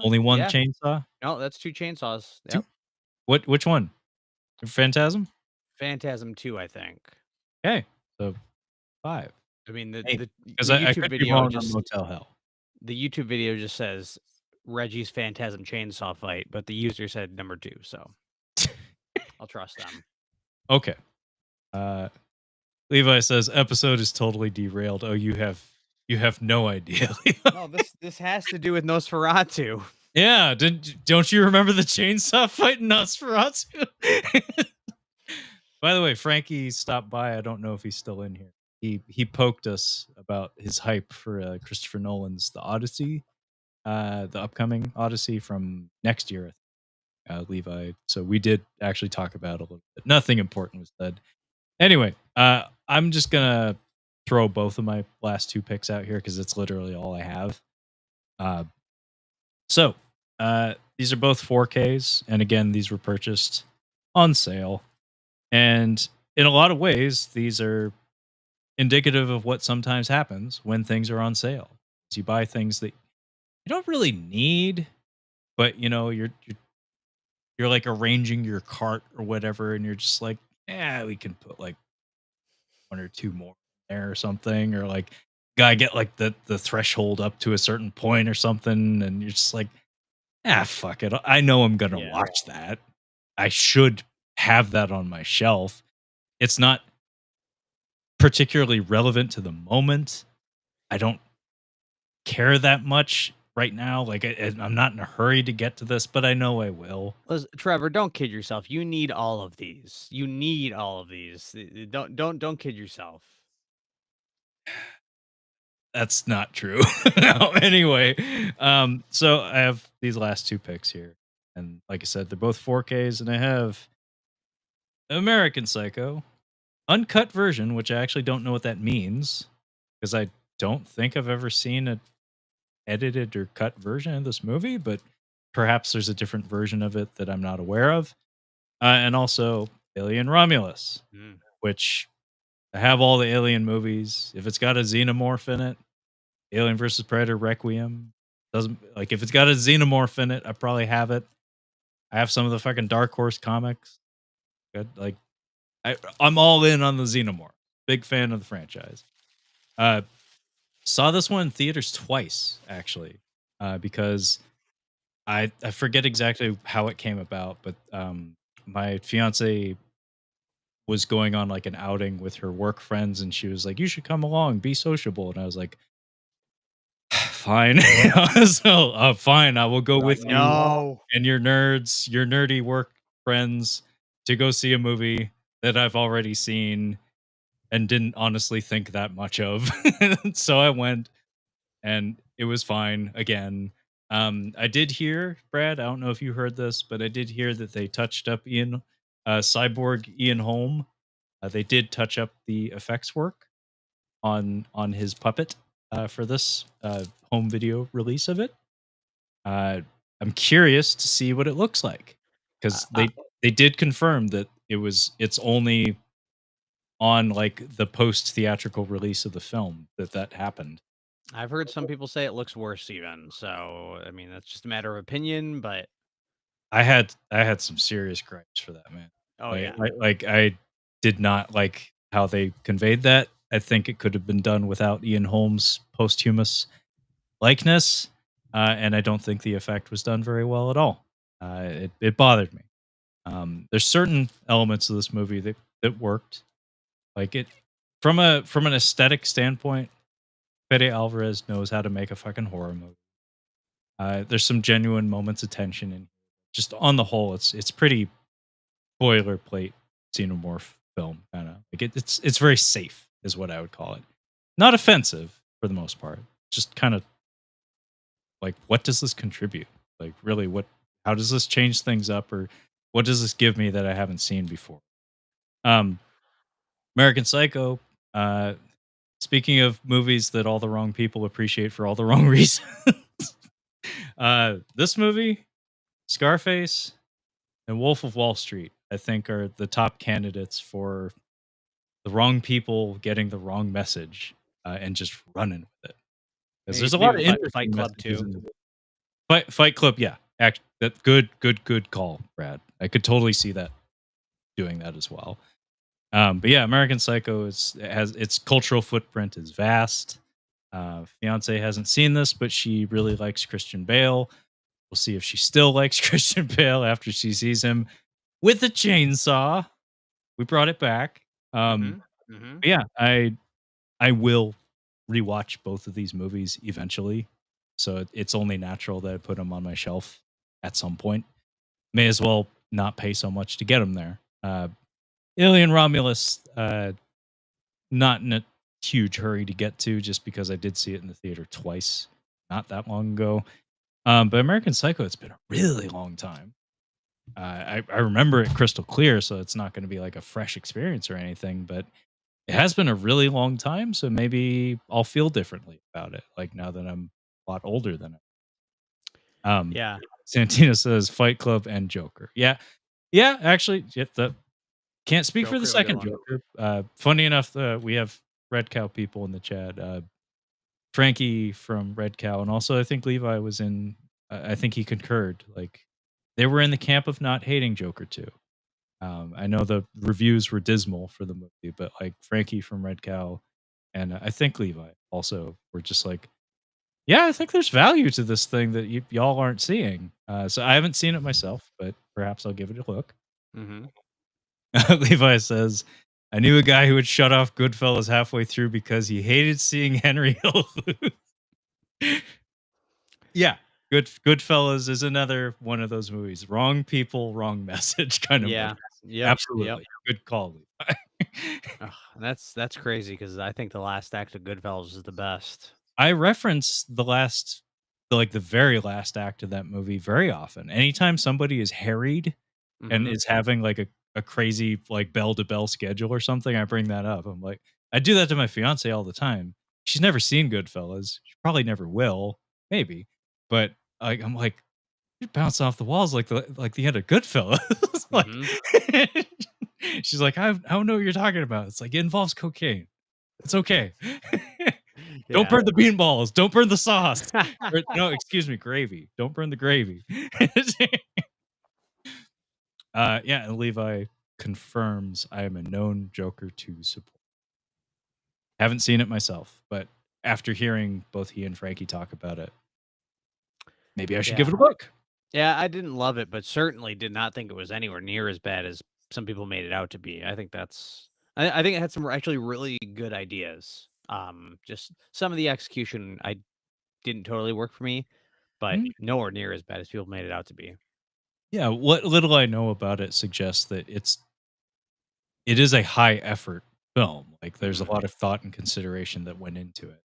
Only one Yeah. chainsaw. No, that's two chainsaws. Two. Yep. Which one? Phantasm? Phantasm 2, I think. Okay, so 5. I mean, Hey, the 'cause I YouTube could be video wrong on just Motel Hell. says Reggie's Phantasm chainsaw fight, but the user said number 2, so I'll trust them. Okay. Uh, Levi says, "Episode is totally derailed." Oh, you have no idea, Levi. No, this has to do with Nosferatu. Yeah, don't you remember the chainsaw fight in Nosferatu? By the way, Frankie stopped by. I don't know if he's still in here. He poked us about his hype for Christopher Nolan's The Odyssey, the upcoming Odyssey from next year, Levi. So we did actually talk about it a little bit. Nothing important was said. Anyway, I'm just gonna throw both of my last 2 picks out here because it's literally all I have. Uh, so these are both 4Ks, and again, these were purchased on sale. And in a lot of ways, these are indicative of what sometimes happens when things are on sale. So you buy things that you don't really need, but you're like arranging your cart or whatever, and you're just like, yeah, we can put like 1 or 2 more there or something, or like gotta get like the threshold up to a certain point or something, and you're just like, fuck it. I know I'm gonna Yeah. watch that. I should have that on my shelf. It's not particularly relevant to the moment. I don't care that much right now. Like I'm not in a hurry to get to this, but I know I will. Listen, Trevor, don't kid yourself. You need all of these. You need all of these. Don't kid yourself. That's not true. No, anyway, so I have these last 2 picks here, and like I said, they're both 4Ks, and I have American Psycho uncut version, which I actually don't know what that means because I don't think I've ever seen a edited or cut version of this movie, but perhaps there's a different version of it that I'm not aware of. And also Alien Romulus, Mm. which I have all the Alien movies. If it's got a xenomorph in it, Alien versus Predator Requiem doesn't like if it's got a xenomorph in it, I probably have it. I have some of the fucking Dark Horse comics. Good, like I'm all in on the xenomorph. Big fan of the franchise. Uh, Saw this one in theaters twice actually, because I forget exactly how it came about, but my fiance was going on like an outing with her work friends, and she was like, "You should come along, be sociable." And I was like, "Fine." So fine, I will go You're like, with you no. and your nerds, your nerdy work friends, to go see a movie that I've already seen and didn't honestly think that much of. So I went, and it was fine again. I did hear, Brad, I don't know if you heard this, but I did hear that they touched up Cyborg Ian Holm. They did touch up the effects work on his puppet for this home video release of it. Uh, I'm curious to see what it looks like because Uh, they did confirm that it's only on like the post theatrical release of the film that happened. I've heard some people say it looks worse even. So, I mean, that's just a matter of opinion, but I had some serious gripes for that, man. oh yeah. I did not like how they conveyed that. I think it could have been done without Ian Holmes' posthumous likeness, and I don't think the effect was done very well at all. It bothered me. There's certain elements of this movie that worked, like it from an aesthetic standpoint. Fede Alvarez knows how to make a fucking horror movie. There's some genuine moments of tension, and just on the whole, it's pretty boilerplate xenomorph film, kind of like it's very safe, is what I would call it. Not offensive for the most part. Just kind of like, what does this contribute? Like, really, what? How does this change things up, or what does this give me that I haven't seen before? Um, American Psycho. Uh, Speaking of movies that all the wrong people appreciate for all the wrong reasons, this movie, Scarface, and Wolf of Wall Street, I think, are the top candidates for the wrong people getting the wrong message and just running with it. Because there's a lot Maybe of Fight interesting Club messages too. in Fight Club. Yeah, That good call, Brad. I could totally see that doing that as well. But yeah, American Psycho has its cultural footprint is vast. Fiance hasn't seen this, but she really likes Christian Bale. We'll see if she still likes Christian Bale after she sees him with a chainsaw. We brought it back. Mm-hmm. Mm-hmm. But yeah, I will rewatch both of these movies eventually. So it's only natural that I put them on my shelf at some point. May as well not pay so much to get them there. Alien Romulus, not in a huge hurry to get to, just because I did see it in the theater twice, not that long ago. But American Psycho, it's been a really long time. I remember it crystal clear, so it's not going to be like a fresh experience or anything. But it has been a really long time, so maybe I'll feel differently about it. Like now that I'm a lot older than it. Yeah. Santino says Fight Club and Joker. Yeah, yeah. Actually, yeah, can't speak for the Joker, a good second one. Joker. Funny enough, we have Red Cow people in the chat. Frankie from Red Cow, and also I think Levi was in. I think he concurred. Like they were in the camp of not hating Joker too. I know the reviews were dismal for the movie, but like Frankie from Red Cow and I think Levi also were just like, yeah, I think there's value to this thing that y'all aren't seeing. So I haven't seen it myself, but perhaps I'll give it a look. Mm-hmm. Levi says, I knew a guy who would shut off Goodfellas halfway through because he hated seeing Henry Hill lose. Yeah, Goodfellas is another one of those movies. Wrong people, wrong message kind of Yeah. movie. Yep. Yep. Absolutely. Good call, Levi. Ugh, that's crazy because I think the last act of Goodfellas is the best. I reference the very last act of that movie very often. Anytime somebody is harried and Mm-hmm. is having like a crazy like bell to bell schedule or something, I bring that up. I'm like, I do that to my fiance all the time. She's never seen Goodfellas. She probably never will, maybe. But I'm like, you bounce off the walls like the end of Goodfellas. Like, Mm-hmm. she's like, I don't know what you're talking about. It's like it involves cocaine. It's okay. Don't Yeah. burn the bean balls. Don't burn the sauce. Or, no, excuse me, gravy. Don't burn the gravy. Yeah, and Levi confirms I am a known Joker to support. Haven't seen it myself, but after hearing both he and Frankie talk about it, maybe I should give Yeah. it a look. Yeah, I didn't love it, but certainly did not think it was anywhere near as bad as some people made it out to be. I think I think it had some actually really good ideas. Just some of the execution I didn't totally work for me, but Mm, nowhere near as bad as people made it out to be. yeah, what little I know about it suggests that it is a high effort film. Like there's a Mhm. lot of thought and consideration that went into it.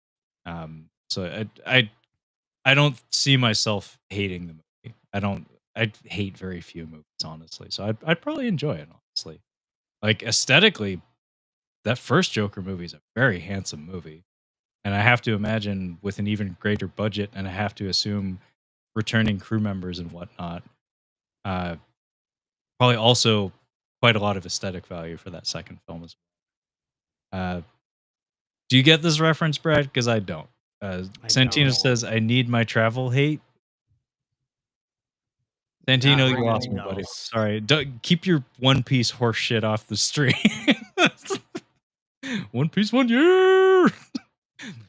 So I don't see myself hating the movie. I hate very few movies, honestly. So I'd probably enjoy it, honestly. Like aesthetically, that first Joker movie is a very handsome movie. And I have to imagine with an even greater budget, and I have to assume returning crew members and whatnot, uh, probably also quite a lot of aesthetic value for that second film as well. Do you get this reference, Brad? Because I don't. I Santino don't. says, I need my travel hate. Not Santino, you ringing lost any me, buddy. bells. Sorry. Keep your One Piece horse shit off the street. One Piece, 1 year.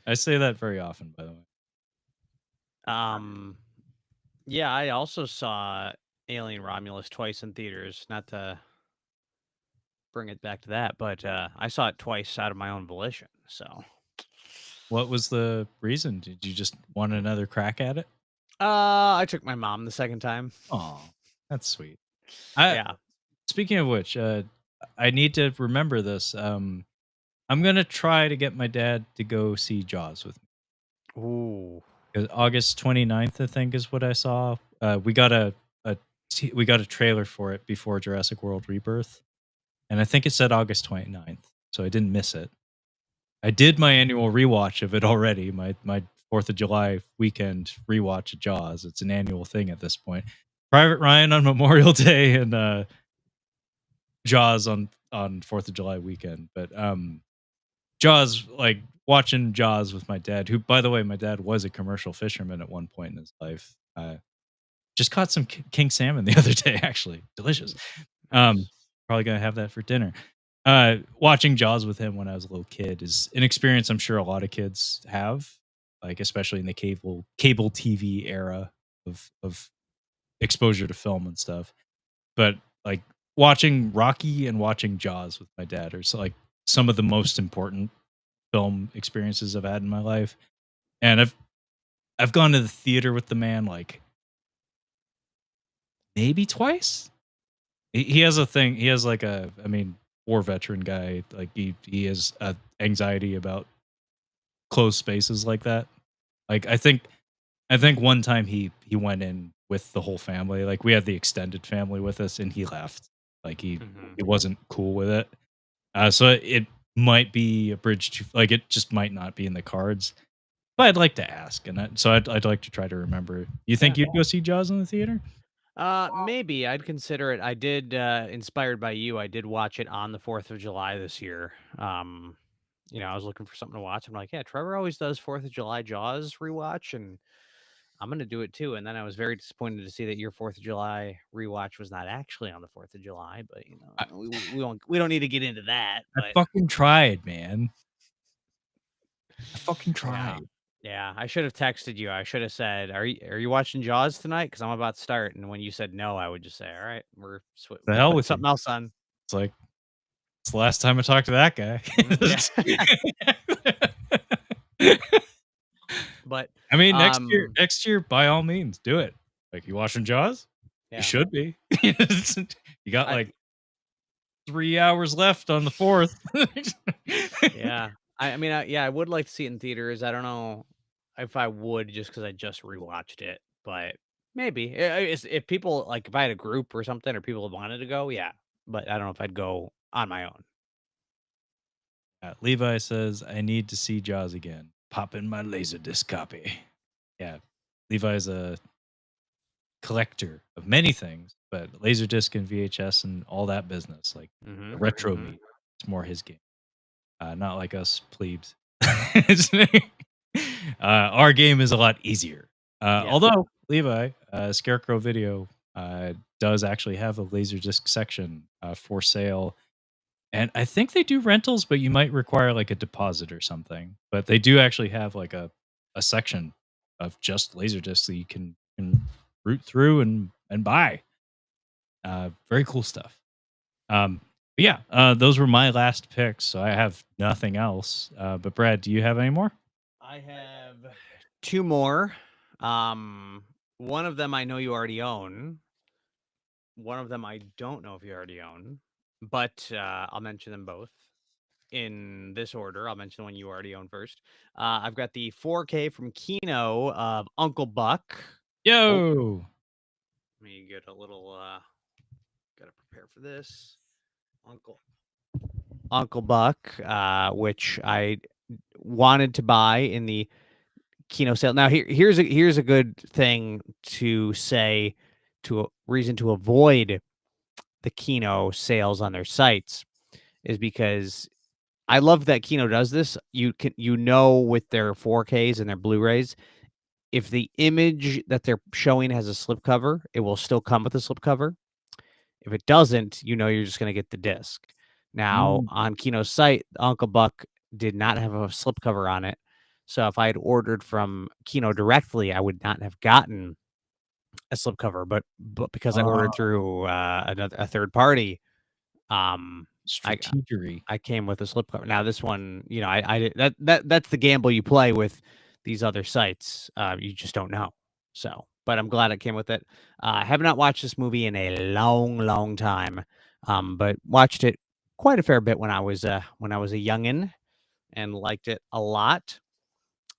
I say that very often, by the way. Um, yeah, I also saw Alien Romulus twice in theaters. Not to bring it back to that, but I saw it twice out of my own volition. So, What was the reason? Did you just want another crack at it? I took my mom the second time. Oh, that's sweet. I Yeah. Speaking of which, I need to remember this. I'm gonna try to get my dad to go see Jaws with me. Ooh. 'Cause August 29th, I think, is what I saw. We got a trailer for it before Jurassic World Rebirth, and I think it said August 29th, so I didn't miss it. I did my annual rewatch of it already. My 4th of July weekend rewatch of Jaws. It's an annual thing at this point. Private Ryan on Memorial Day and Jaws on 4th of July weekend. But Jaws, like watching Jaws with my dad, who by the way, my dad was a commercial fisherman at one point in his life. just caught some king salmon the other day, actually. Delicious. Um, Nice. Probably gonna have that for dinner. Watching Jaws with him when I was a little kid is an experience I'm sure a lot of kids have, like, especially in the cable TV era of exposure to film and stuff. But, like, watching Rocky and watching Jaws with my dad are like, some of the most important film experiences I've had in my life, and I've gone to the theater with the man, like, maybe twice? He has a thing he has, like, I mean, war veteran guy, like, he has, anxiety about closed spaces like that. Like, I think one time he went in with the whole family, like, we had the extended family with us, and he left. Like, Mhm. he wasn't cool with it. So it might be a bridge too like, it just might not be in the cards, but I'd like to ask, and I'd like to try to remember. You think Yeah. you'd go see Jaws in the theater? Maybe I'd consider it. I did, inspired by you, I did watch it on the 4th of July this year. I was looking for something to watch. I'm like, yeah, Trevor always does 4th of July Jaws rewatch, and I'm gonna do it too. And then I was very disappointed to see that your 4th of July rewatch was not actually on the 4th of July. But I we don't need to get into that. I But fucking tried, man. I fucking yeah, tried. yeah, I should have texted you. I should have said, are you watching Jaws tonight? Because I'm about to start. And when you said no, I would just say, all right, The we're hell putting with you. something else on. It's like, it's the last time I talked to that guy. Mhm, yeah. But, I mean, um, next year, by all means, do it. Like, you watching Jaws? You yeah, should be. You got, I like, 3 hours left on the 4th. yeah, I mean, yeah, I would like to see it in theaters. I don't know if I would just because I just rewatched it, but maybe. If people like, if I had a group or something or people wanted to go, yeah, but I don't know if I'd go on my own. Levi says, "I need to see Jaws again. Pop in my Laserdisc copy." Yeah, Levi's a collector of many things, but Laserdisc and VHS and all that business, like the Mhm, retro mhm. media, it's more his game. Not like us plebes. Our game is a lot easier. Yeah. Although Levi, Scarecrow Video, does actually have a Laserdisc section for sale, and I think they do rentals, but you might require like a deposit or something. But they do actually have like a section of just Laserdiscs that you can root through and buy. Very cool stuff. But yeah, those were my last picks, so I have nothing else. But Brad, do you have any more? I have 2 more. One of them I know you already own. One of them I don't know if you already own, but, I'll mention them both in this order. I'll mention the one you already own first. I've got the 4K from Kino of Uncle Buck. Oh, Yo, let me get a little, gotta prepare for this. Uncle Uncle Buck, which I wanted to buy in the Kino sale. Now here's a good thing to say, to a reason to avoid the Kino sales on their sites, is because I love that Kino does this. With their 4Ks and their Blu-rays, if the image that they're showing has a slipcover, it will still come with a slipcover. If it doesn't, you're just gonna get the disc. Now, mm, on Kino's site, Uncle Buck did not have a slipcover on it. So if I had ordered from Kino directly, I would not have gotten a slipcover, but because I uh, ordered through, a third party, um, I strategery. I came with a slipcover. Now this one, I did that's the gamble you play with these other sites. You just don't know. So, but I'm glad it came with it. I have not watched this movie in a long, long time, but watched it quite a fair bit when I was a youngin and liked it a lot.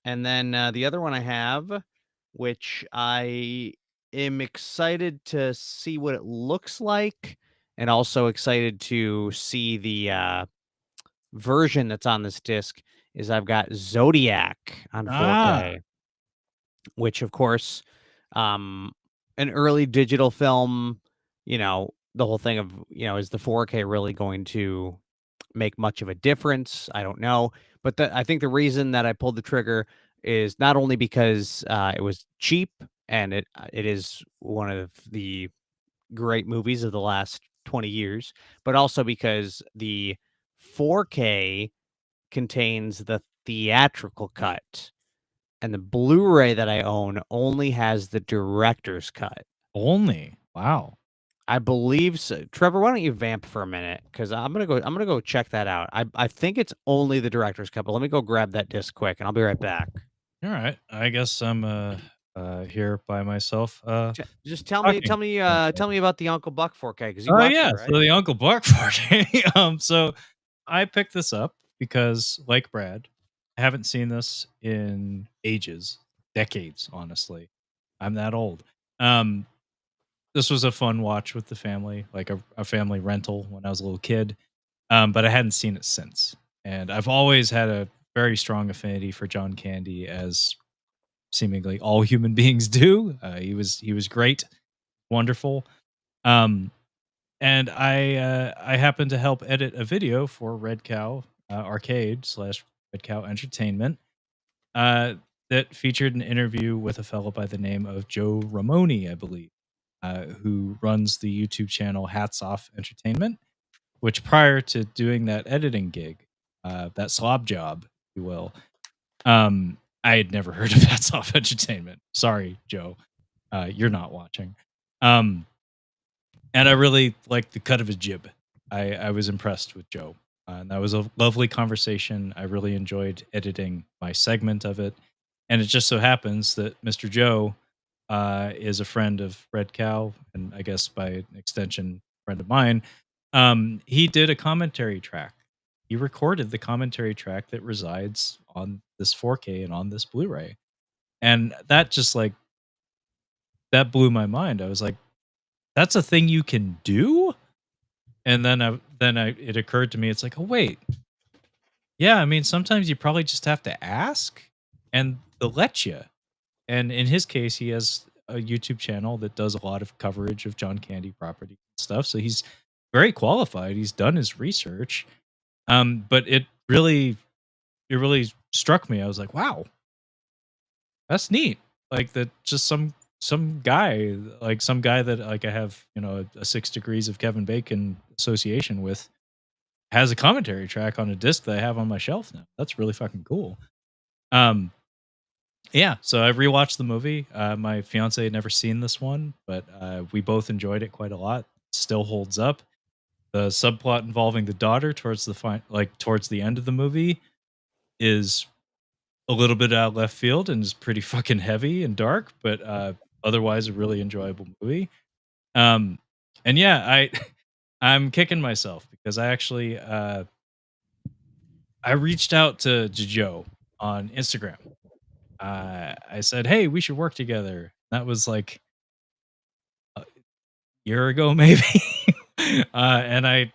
And then the other one I have, which I am excited to see what it looks like, and also excited to see the version that's on this disc, is I've got Zodiac on Ah, 4K, which of course, um, an early digital film, the whole thing of, is the 4K really going to make much of a difference? I don't know. But I think the reason that I pulled the trigger is not only because it was cheap, and it is one of the great movies of the last 20 years, but also because the 4K contains the theatrical cut, and the Blu-ray that I own only has the director's cut. Only. Wow. I believe so. Trevor, why don't you vamp for a minute? Because I'm gonna go check that out. I think it's only the director's cut, but let me go grab that disc quick, and I'll be right back. All right. I guess I'm here by myself Just tell me talking. tell me, tell me about the Uncle Buck 4K because you Oh watched it, yeah, right? so the Uncle Buck party. So I picked this up because, like Brad, I haven't seen this in ages, decades, honestly. I'm that old. Um, this was a fun watch with the family, like a family rental when I was a little kid. But I hadn't seen it since, and I've always had a very strong affinity for John Candy, as seemingly all human beings do. He was great, wonderful. Um, and I happened to help edit a video for Red Cow Arcade slash Red Cow Entertainment uh, that featured an interview with a fellow by the name of Joe Ramone, I believe, who runs the YouTube channel Hats Off Entertainment. Which prior to doing that editing gig, that slob job, if you will, I had never heard of Hats Off Entertainment. Sorry, Joe, you're not watching. Um, and I really liked the cut of his jib. I was impressed with Joe. And that was a lovely conversation. I really enjoyed editing my segment of it. And it just so happens that Mr. Joe is a friend of Red Cow, and I guess by extension, friend of mine. He did a commentary track. He recorded the commentary track that resides on this 4K and on this Blu-ray. And that just like that blew my mind. I was like, that's a thing you can do? And then it occurred to me, it's like, oh wait, yeah, I mean, sometimes you probably just have to ask and they'll let you. And in his case, he has a YouTube channel that does a lot of coverage of John Candy property and stuff. So he's very qualified. He's done his research. But it really struck me. I was like, wow, that's neat. Like that just some guy, like some guy that like I have, a 6 degrees of Kevin Bacon association with has a commentary track on a disc that I have on my shelf now. That's really fucking cool. Um, yeah, so I rewatched the movie. My fiance had never seen this one, but we both enjoyed it quite a lot. Still holds up. The subplot involving the daughter towards towards the end of the movie is a little bit out of left field and is pretty fucking heavy and dark, but otherwise a really enjoyable movie. Um, and yeah, I'm kicking myself because I reached out to Joe on Instagram. I said, "Hey, we should work together." That was like a year ago, maybe. And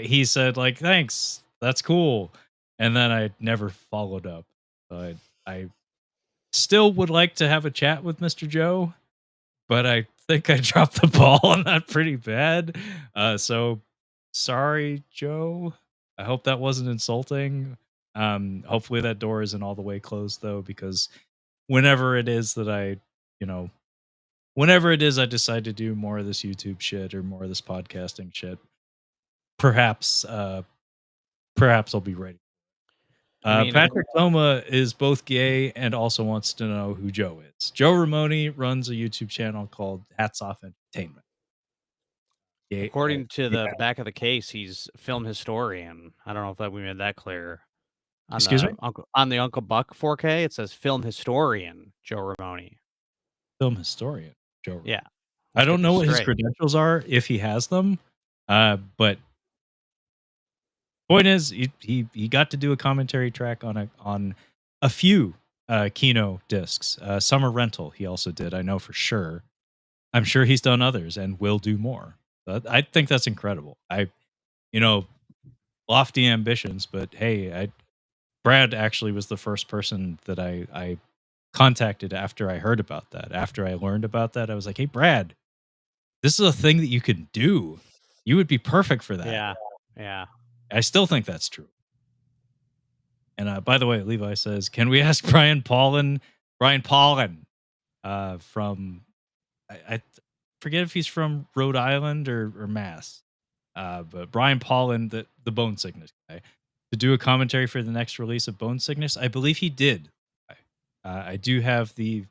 he said, like, "Thanks, that's cool," and then I never followed up. So I still would like to have a chat with Mr. Joe, but I think I dropped the ball on that pretty bad. So sorry, Joe. I hope that wasn't insulting. Hopefully that door isn't all the way closed though, because whenever it is that you know, whenever it is I decide to do more of this YouTube shit or more of this podcasting shit, perhaps perhaps I'll be ready. I mean, Patrick Thoma is both gay and also wants to know who Joe is. Joe Ramone runs a YouTube channel called Hats Off Entertainment. Gay, according to yeah. the back of the case, he's film historian. I don't know if that we made that clear. Excuse me? On the Uncle Buck 4K, it says film historian Joe Ramone. Film historian, Joe Ramone. Yeah, I let's don't get know this what his straight. credentials are if he has them. But point is, he got to do a commentary track on a few Kino discs. Summer Rental, he also did. I know for sure. I'm sure he's done others and will do more. But I think that's incredible. You know, lofty ambitions, but hey, Brad actually was the first person that I contacted after I heard about that. After I learned about that, I was like, "Hey, Brad, this is a thing that you can do. You would be perfect for that." Yeah, yeah. I still think that's true. And by the way, Levi says, "Can we ask Brian Paulin? Brian Paulin, from I forget if he's from Rhode Island or Mass. But Brian Pollan, the Bone Sickness guy, to do a commentary for the next release of Bone Sickness. I believe he did. I do have the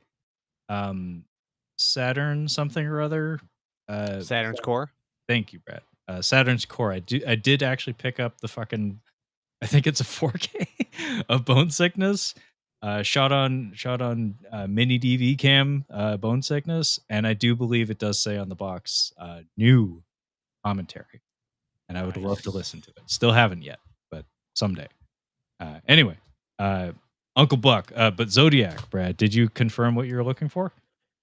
um, Saturn something or other. Uh, Saturn's core. Thank you, Brad. Saturn's Core. I did actually pick up the fucking. I think it's a 4K of Bone Sickness. Shot on mini DV cam Bone Sickness, and I do believe it does say on the box new commentary, and I would love to listen Nice. to it. Still haven't yet, but someday. Anyway, uh, Uncle Buck, but Zodiac, Brad, did you confirm what you were looking for?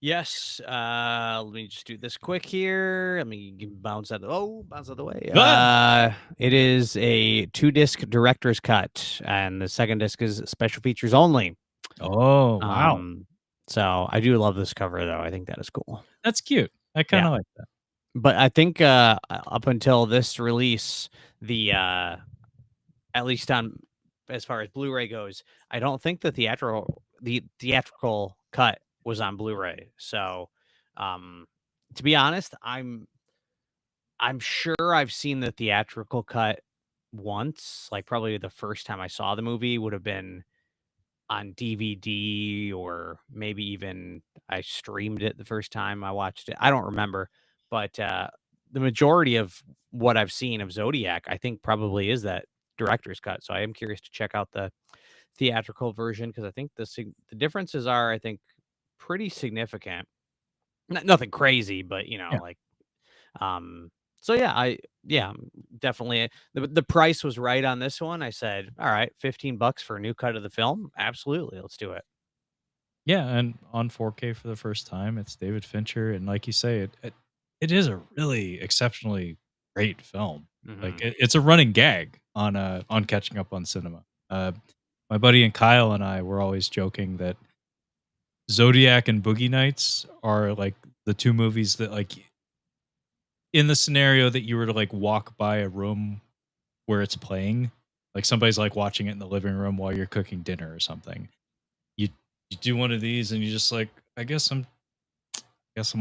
Yes. Let me just do this quick here. Let me bounce out. Bounce out of the way. Ah! It is a 2-disc director's cut, and the second disc is special features only. Oh, wow. Um, so I do love this cover though. I think that is cool. That's cute. I Yeah. kinda like that. But I think up until this release, the at least on as far as Blu-ray goes, I don't think the theatrical cut was on Blu-ray. So um to be honest, I'm sure I've seen the theatrical cut once. Like probably the first time I saw the movie would have been on DVD, or maybe even I streamed it the first time I watched it. I don't remember, but the majority of what I've seen of Zodiac, I think probably is that director's cut. So I am curious to check out the theatrical version because I think the differences are, I think, pretty significant. Nothing crazy, but Yeah. like um, so yeah, definitely the price was right on this one. I said, all right, $15 for a new cut of the film. Absolutely, let's do it. Yeah, and on 4K for the first time, it's David Fincher, and like you say, it is a really exceptionally great film. Like, Hmm. it's a running gag on catching up on cinema. My buddy and Kyle and I were always joking that Zodiac and Boogie Nights are, like, the 2 movies that, like, in the scenario that you were to, like, walk by a room where it's playing, like, somebody's, like, watching it in the living room while you're cooking dinner or something. You you do one of these and you're just like, "I guess I'm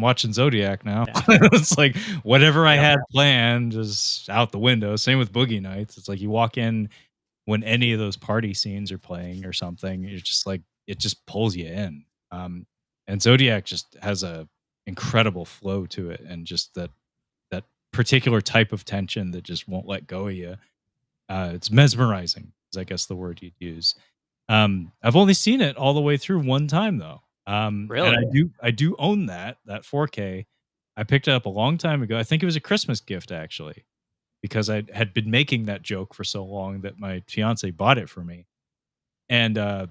watching Zodiac now." Yeah. It's like, whatever I Yep. had planned is out the window. Same with Boogie Nights. It's like you walk in when any of those party scenes are playing or something, you're just like it just pulls you in. And Zodiac just has a incredible flow to it and just that particular type of tension that just won't let go of you. It's mesmerizing is I guess the word you'd use. I've only seen it all the way through one time though. And Really? I do own that 4K. I picked it up a long time ago. I think it was a Christmas gift actually, because I had been making that joke for so long that my fiance bought it for me. And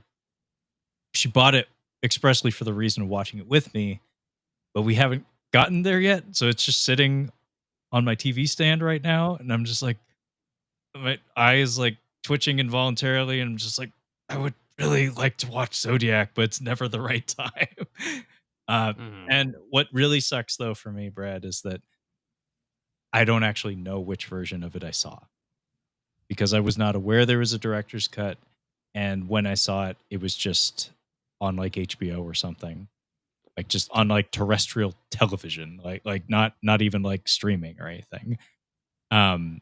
she bought it expressly for the reason of watching it with me, but we haven't gotten there yet. So it's just sitting on my TV stand right now. And I'm just like, my eyes like twitching involuntarily, and I'm just like, I would really like to watch Zodiac, but it's never the right time. uh, Hmm. and what really sucks though for me, Brad, is that I don't actually know which version of it I saw because I was not aware there was a director's cut, and when I saw it, it was just on like HBO or something, like just on like terrestrial television, like not even like streaming or anything. Um,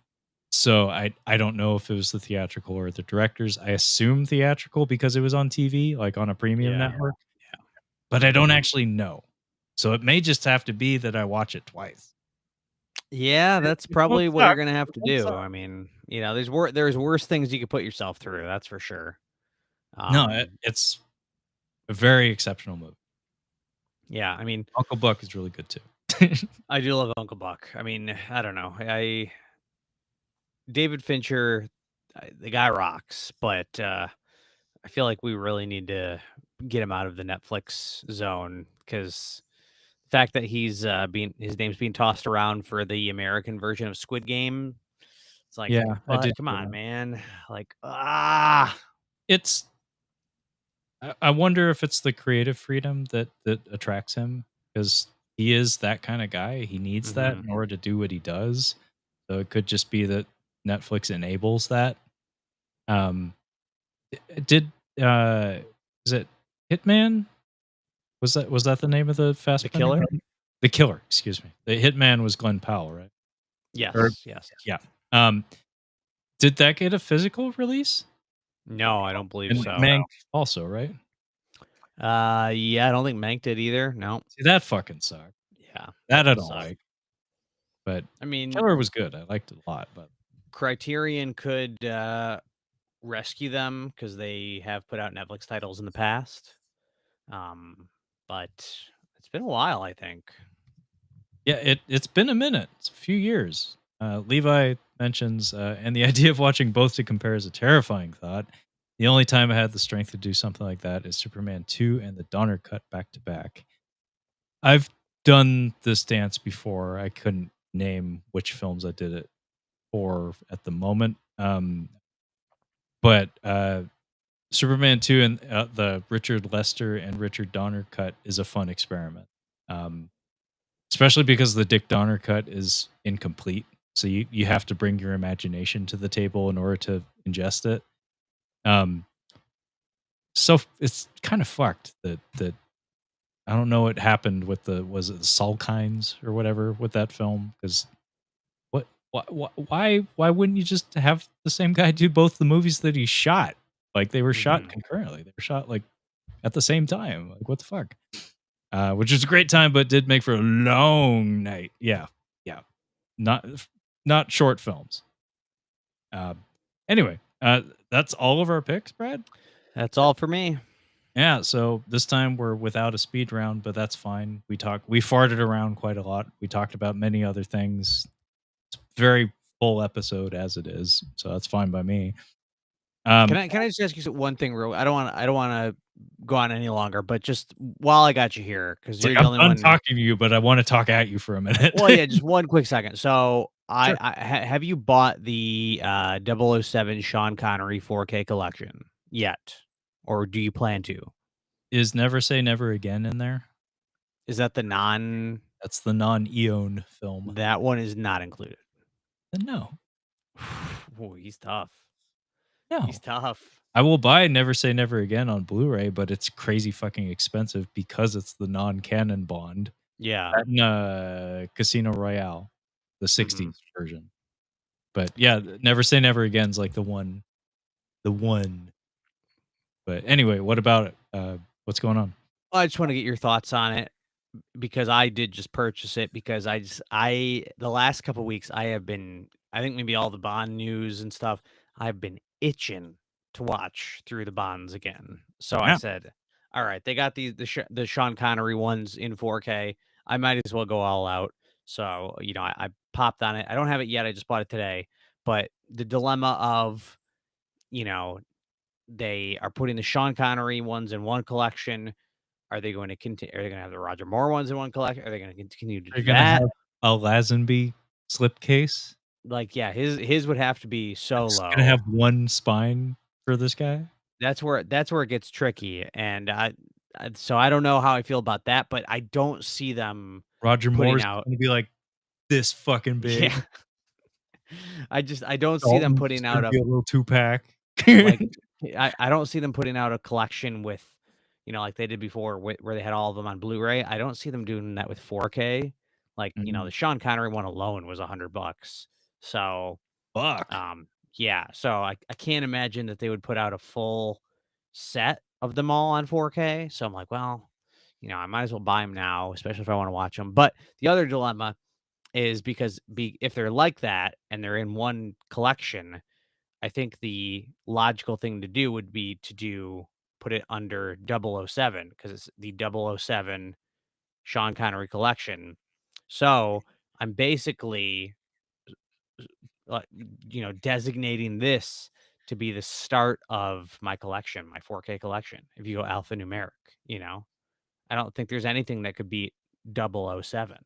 so I don't know if it was the theatrical or the director's. I assume theatrical because it was on TV, like on a premium Yeah. network, but I don't Hmm. actually know. So it may just have to be that I watch it twice. Yeah, that's Which won't probably what you're suck. gonna have It to won't do. suck. I mean, there's worse things you could put yourself through. That's for sure. No, Um, it's a very exceptional movie. yeah, I mean, Uncle Buck is really good too. I do love Uncle Buck. I mean, I don't know. David Fincher, the guy rocks, but I feel like we really need to get him out of the Netflix zone because the fact that being his name's being tossed around for the American version of Squid Game, it's like, Yeah, I but did come hear on, that. man, like It's I wonder if it's the creative freedom that attracts him because he is that kind of guy. He needs that hmm. in order to do what he does. So it could just be that Netflix enables that. Um, did is it Hitman? Was that the name of the The Fassbender Killer? movie? The Killer, excuse me. The hitman was Glenn Powell, right? Or Yes, yes. yeah. Um, did that get a physical release? No, I don't believe And so. Mank also, right? Yeah, I don't think Mank did either. No. See, that fucking sucked. Yeah, that That I does don't suck. like, but I mean, Killer was good. I liked it a lot, but Criterion could rescue them because they have put out Netflix titles in the past. But it's been a while, I think. yeah, it's been a minute. It's a few years. Levi mentions, and the idea of watching both to compare is a terrifying thought. The only time I had the strength to do something like that is Superman 2 and the Donner cut back to back. I've done this dance before. I couldn't name which films I did it for at the moment. But Superman 2 and the Richard Lester and Richard Donner cut is a fun experiment. Um, Especially because the Dick Donner cut is incomplete. So you have to bring your imagination to the table in order to ingest it. Um, so it's kind of fucked that I don't know what happened with was it the Salkinds or whatever with that film? Because why wouldn't you just have the same guy do both the movies that he shot? Like they were shot Mhm. concurrently. They were shot like at the same time. Like what the fuck? Which was a great time, but did make for a long night. Yeah, yeah, not not short films. Uh, anyway, that's all of our picks, Brad. That's all for me. Yeah, so this time we're without a speed round, but that's fine. We farted around quite a lot. We talked about many other things. Very full episode as it is, so that's fine by me. Um, Can I just ask you one thing real I don't wanna go on any longer, but just while I got you here, because it's like you're the I'm only done one. talking to you, but I want to talk at you for a minute. Well, yeah, just one quick second. So, Sure. have you bought the, 007 Sean Connery 4K collection yet? Or do you plan to? Is Never Say Never Again in there? Is that the non That's the non-Eon film. that one is not included. Then no, Ooh, he's tough. He's no. tough. I will buy Never Say Never Again on Blu-ray, but it's crazy fucking expensive because it's the non-canon Bond. Yeah. That and, Casino Royale, the Mhm. '60s version. But yeah, Never Say Never Again's like the one. But anyway, what about it? What's going on? I just wanna get your thoughts on it. Because I did just purchase it because I the last couple weeks I have been I think maybe all the Bond news and stuff, I've been itching to watch through the Bonds again. So I Yeah. said, "All right, they got the Sean Connery ones in 4K. I might as well go all out." So, I popped on it. I don't have it yet. I just bought it today. But the dilemma of, you know, they are putting the Sean Connery ones in one collection. Are they going to continue? Are they going to have the Roger Moore ones in one collection? Are they going to continue to Are you do gonna that? have a Lazenby slipcase? Like, yeah, his would have to be so It's gonna low. have one spine for this guy? That's where it gets tricky, and so I don't know how I feel about that, but I don't see them Roger putting Moore's out. gonna be like this fucking Yeah, big. I don't see them Dalton's putting just out gonna a be a little two-pack. like I don't see them putting out a collection with, like they did before, where they had all of them on Blu-ray. I don't see them doing that with 4K. Like, Mhm. the Sean Connery one alone was $100. So Fuck. Yeah, so I can't imagine that they would put out a full set of them all on 4K, so I'm like, well, I might as well buy them now, especially if I wanna watch them. But the other dilemma is because if they're like that and they're in one collection, I think the logical thing to do would be put it under 007 because it's the 007 Sean Connery collection. So, I'm basically uh, designating this to be the start of my collection, my 4K collection. If you go alphanumeric, I don't think there's anything that could beat 007.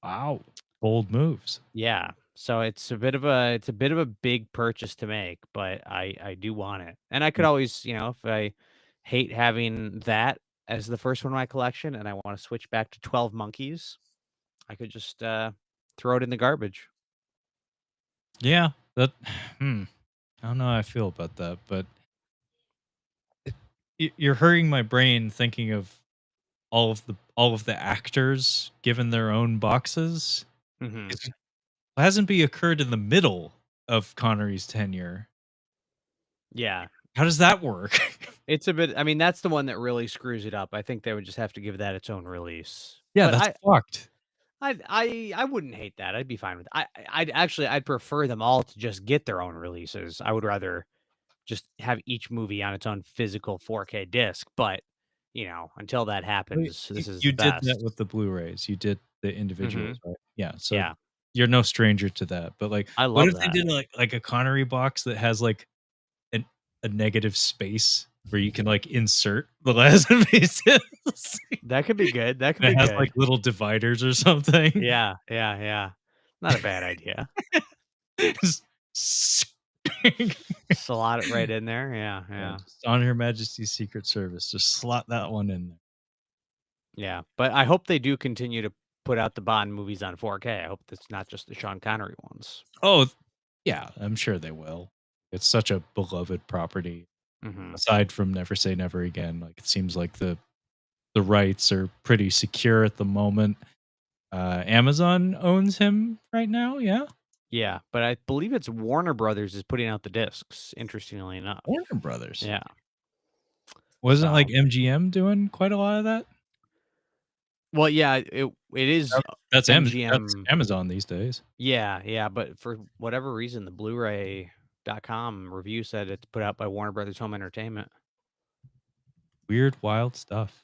Wow. Bold moves. Yeah. So it's a bit of a big purchase to make, but I do want it. And I could always, if I hate having that as the first one in my collection and I want to switch back to 12 Monkeys, I could just throw it in the garbage. Yeah, that I don't know how I feel about that, but you're hurting my brain thinking of all of the actors given their own boxes. Hmm. It hasn't be occurred in the middle of Connery's tenure. Yeah. How does that work? It's a bit I mean, that's the one that really screws it up. I think they would just have to give that its own release. Yeah, But that's fucked. I wouldn't hate that. I'd be fine with I'd actually I'd prefer them all to just get their own releases. I would rather just have each movie on its own physical 4K disc, but, until that Wait, happens, you this is you the did that best. with the Blu-rays. You did the individuals, Mhm. right? Yeah, so Yeah. you're no stranger to that, but, like, I what love if they that. did, like, a Connery box that has, like, an a negative space where you can, like, insert the last pieces? That could be good, that could And be it has, like, good. little dividers or something. Yeah, yeah, yeah. Not a bad idea. Just Slot it right in there. Yeah, Yeah, yeah. just on Her Majesty's Secret Service, just slot that one in there. Yeah, but I hope they do continue to put out the Bond movies on 4K. I hope it's not just the Sean Connery ones. Oh, yeah, I'm sure they will. It's such a beloved property. Mhm. Aside from Never Say Never Again, like, it seems like the rights are pretty secure at the moment. Amazon owns him right now, yeah? Yeah, but I believe it's Warner Brothers is putting out the discs, interestingly enough. Warner Brothers. Yeah. Wasn't, like, So, MGM doing quite a lot of that? well, yeah, it is That's MGM. Amazon these days. Yeah, yeah, but for whatever reason, the Blu-ray.com review said it's put out by Warner Brothers Home Entertainment. Weird, wild stuff.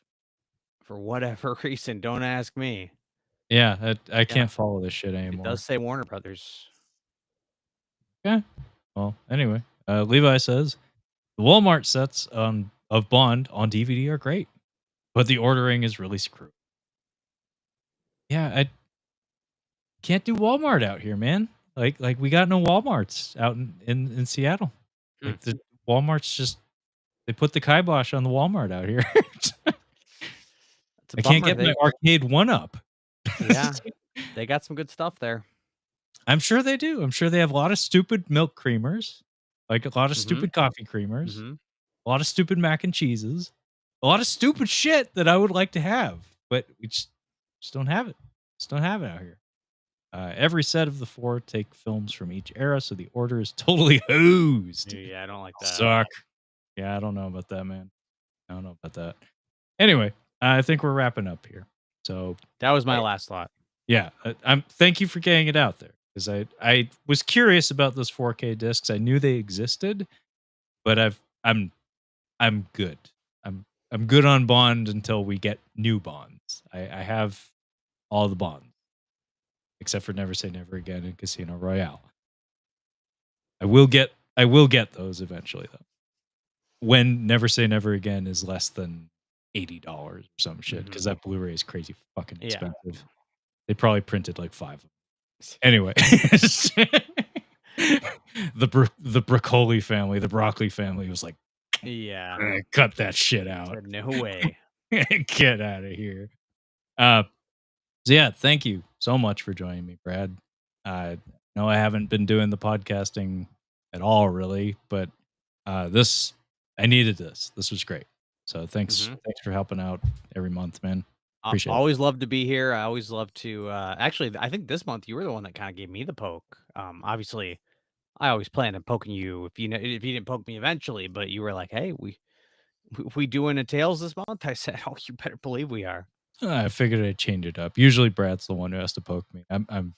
For whatever reason, don't ask me. Yeah, I Yeah, can't follow this shit it does anymore. say Warner Brothers. Yeah. Well, anyway, Levi says the Walmart sets of Bond on DVD are great, but the ordering is really screwed. Yeah, I can't do Walmart out here, man. Like we got no Walmarts out in Seattle. Hmm. Like the Walmart's just they put the kibosh on the Walmart out here. It's a I can't bummer. get my arcade one up. Yeah, they got some good stuff there. I'm sure they do. I'm sure they have a lot of stupid milk creamers, like a lot of Mhm, stupid coffee creamers, mhm. a lot of stupid mac and cheeses, a lot of stupid shit that I would like to have, but we just don't have it. Just don't have it out here. Every set of the four take films from each era, so the order is totally hosed. Yeah, I don't like that at Suck. all. Yeah, I don't know about that, man. I don't know about that. Anyway, I think we're wrapping up here. So, That was my hey, last thought. yeah, I'm. Thank you for getting it out there because I was curious about those 4K discs. I knew they existed, but I'm good. I'm good on Bond until we get new Bonds. I have all the Bonds except for Never Say Never Again and Casino Royale. I will get those eventually though. When Never Say Never Again is less than $80 or some shit because Mhm. that Blu-ray is crazy fucking Yeah. expensive. They probably printed like 5 of them. Anyway, the Broccoli family, the Broccoli family was like, Yeah. cut that shit out. Said, "No way." Get out of here. Uh, so yeah, thank you so much for joining me, Brad. No, I haven't been doing the podcasting at all, really, but this I needed this. This was great. So Mhm. thanks for helping out every month, man. I Appreciate it. always love to be here. I always love to, actually, I think this month you were the one that kinda gave me the poke. Obviously, I always plan on poking you if you didn't poke me eventually, but you were like, "Hey, we doing a Tales this month?" I said, "Oh, you better believe we are." I figured I'd change it up. Usually, Brad's the one who has to poke me. I'm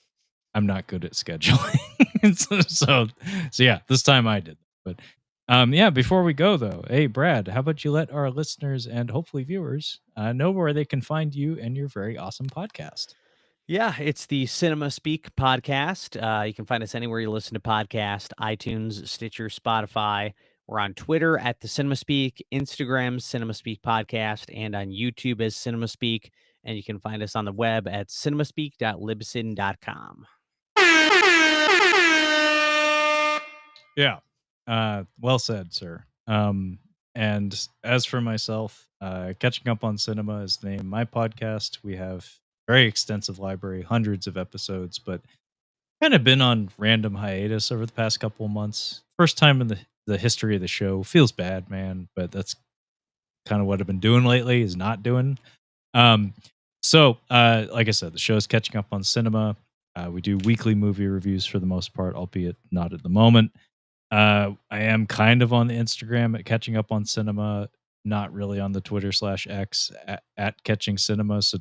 not good at scheduling. So yeah, this time I did. But yeah, before we go though, hey Brad, how about you let our listeners and hopefully viewers know where they can find you and your very awesome podcast? Yeah, it's the Cinema Speak podcast. You can find us anywhere you listen to podcasts: iTunes, Stitcher, Spotify. We're on Twitter at the Cinema Speak, Instagram Cinema Speak Podcast, and on YouTube as Cinema Speak. And you can find us on the web at cinemaspeak.libsyn.com. Yeah. Well said, sir. And as for myself, catching up on cinema is the name of my podcast. We have very extensive library, hundreds of episodes, but kind of been on random hiatus over the past couple of months. First time in the history of the show. Feels bad, man, but kind of what I've been doing lately, is not doing. Um, like I said, the show is catching up on cinema. We do weekly movie reviews for the most part, albeit not at the moment. I am kind of on the Instagram at catching up on cinema, not really on the Twitter/X at catching cinema. So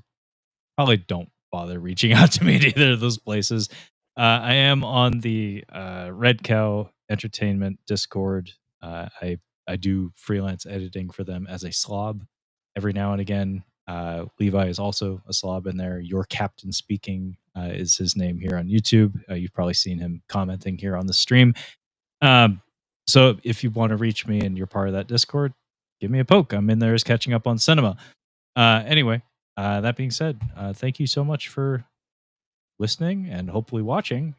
probably don't bother reaching out to me at either of those places. I am on the Red Cow Entertainment Discord. I do freelance editing for them as a slob every now and again. Levi is also a slob in there. Your Captain Speaking is his name here on YouTube. You've probably seen him commenting here on the stream. So if you want to reach me and you're part of that Discord, give me a poke. I'm in there as catching up on cinema. Anyway, that being said, thank you so much for listening and hopefully watching.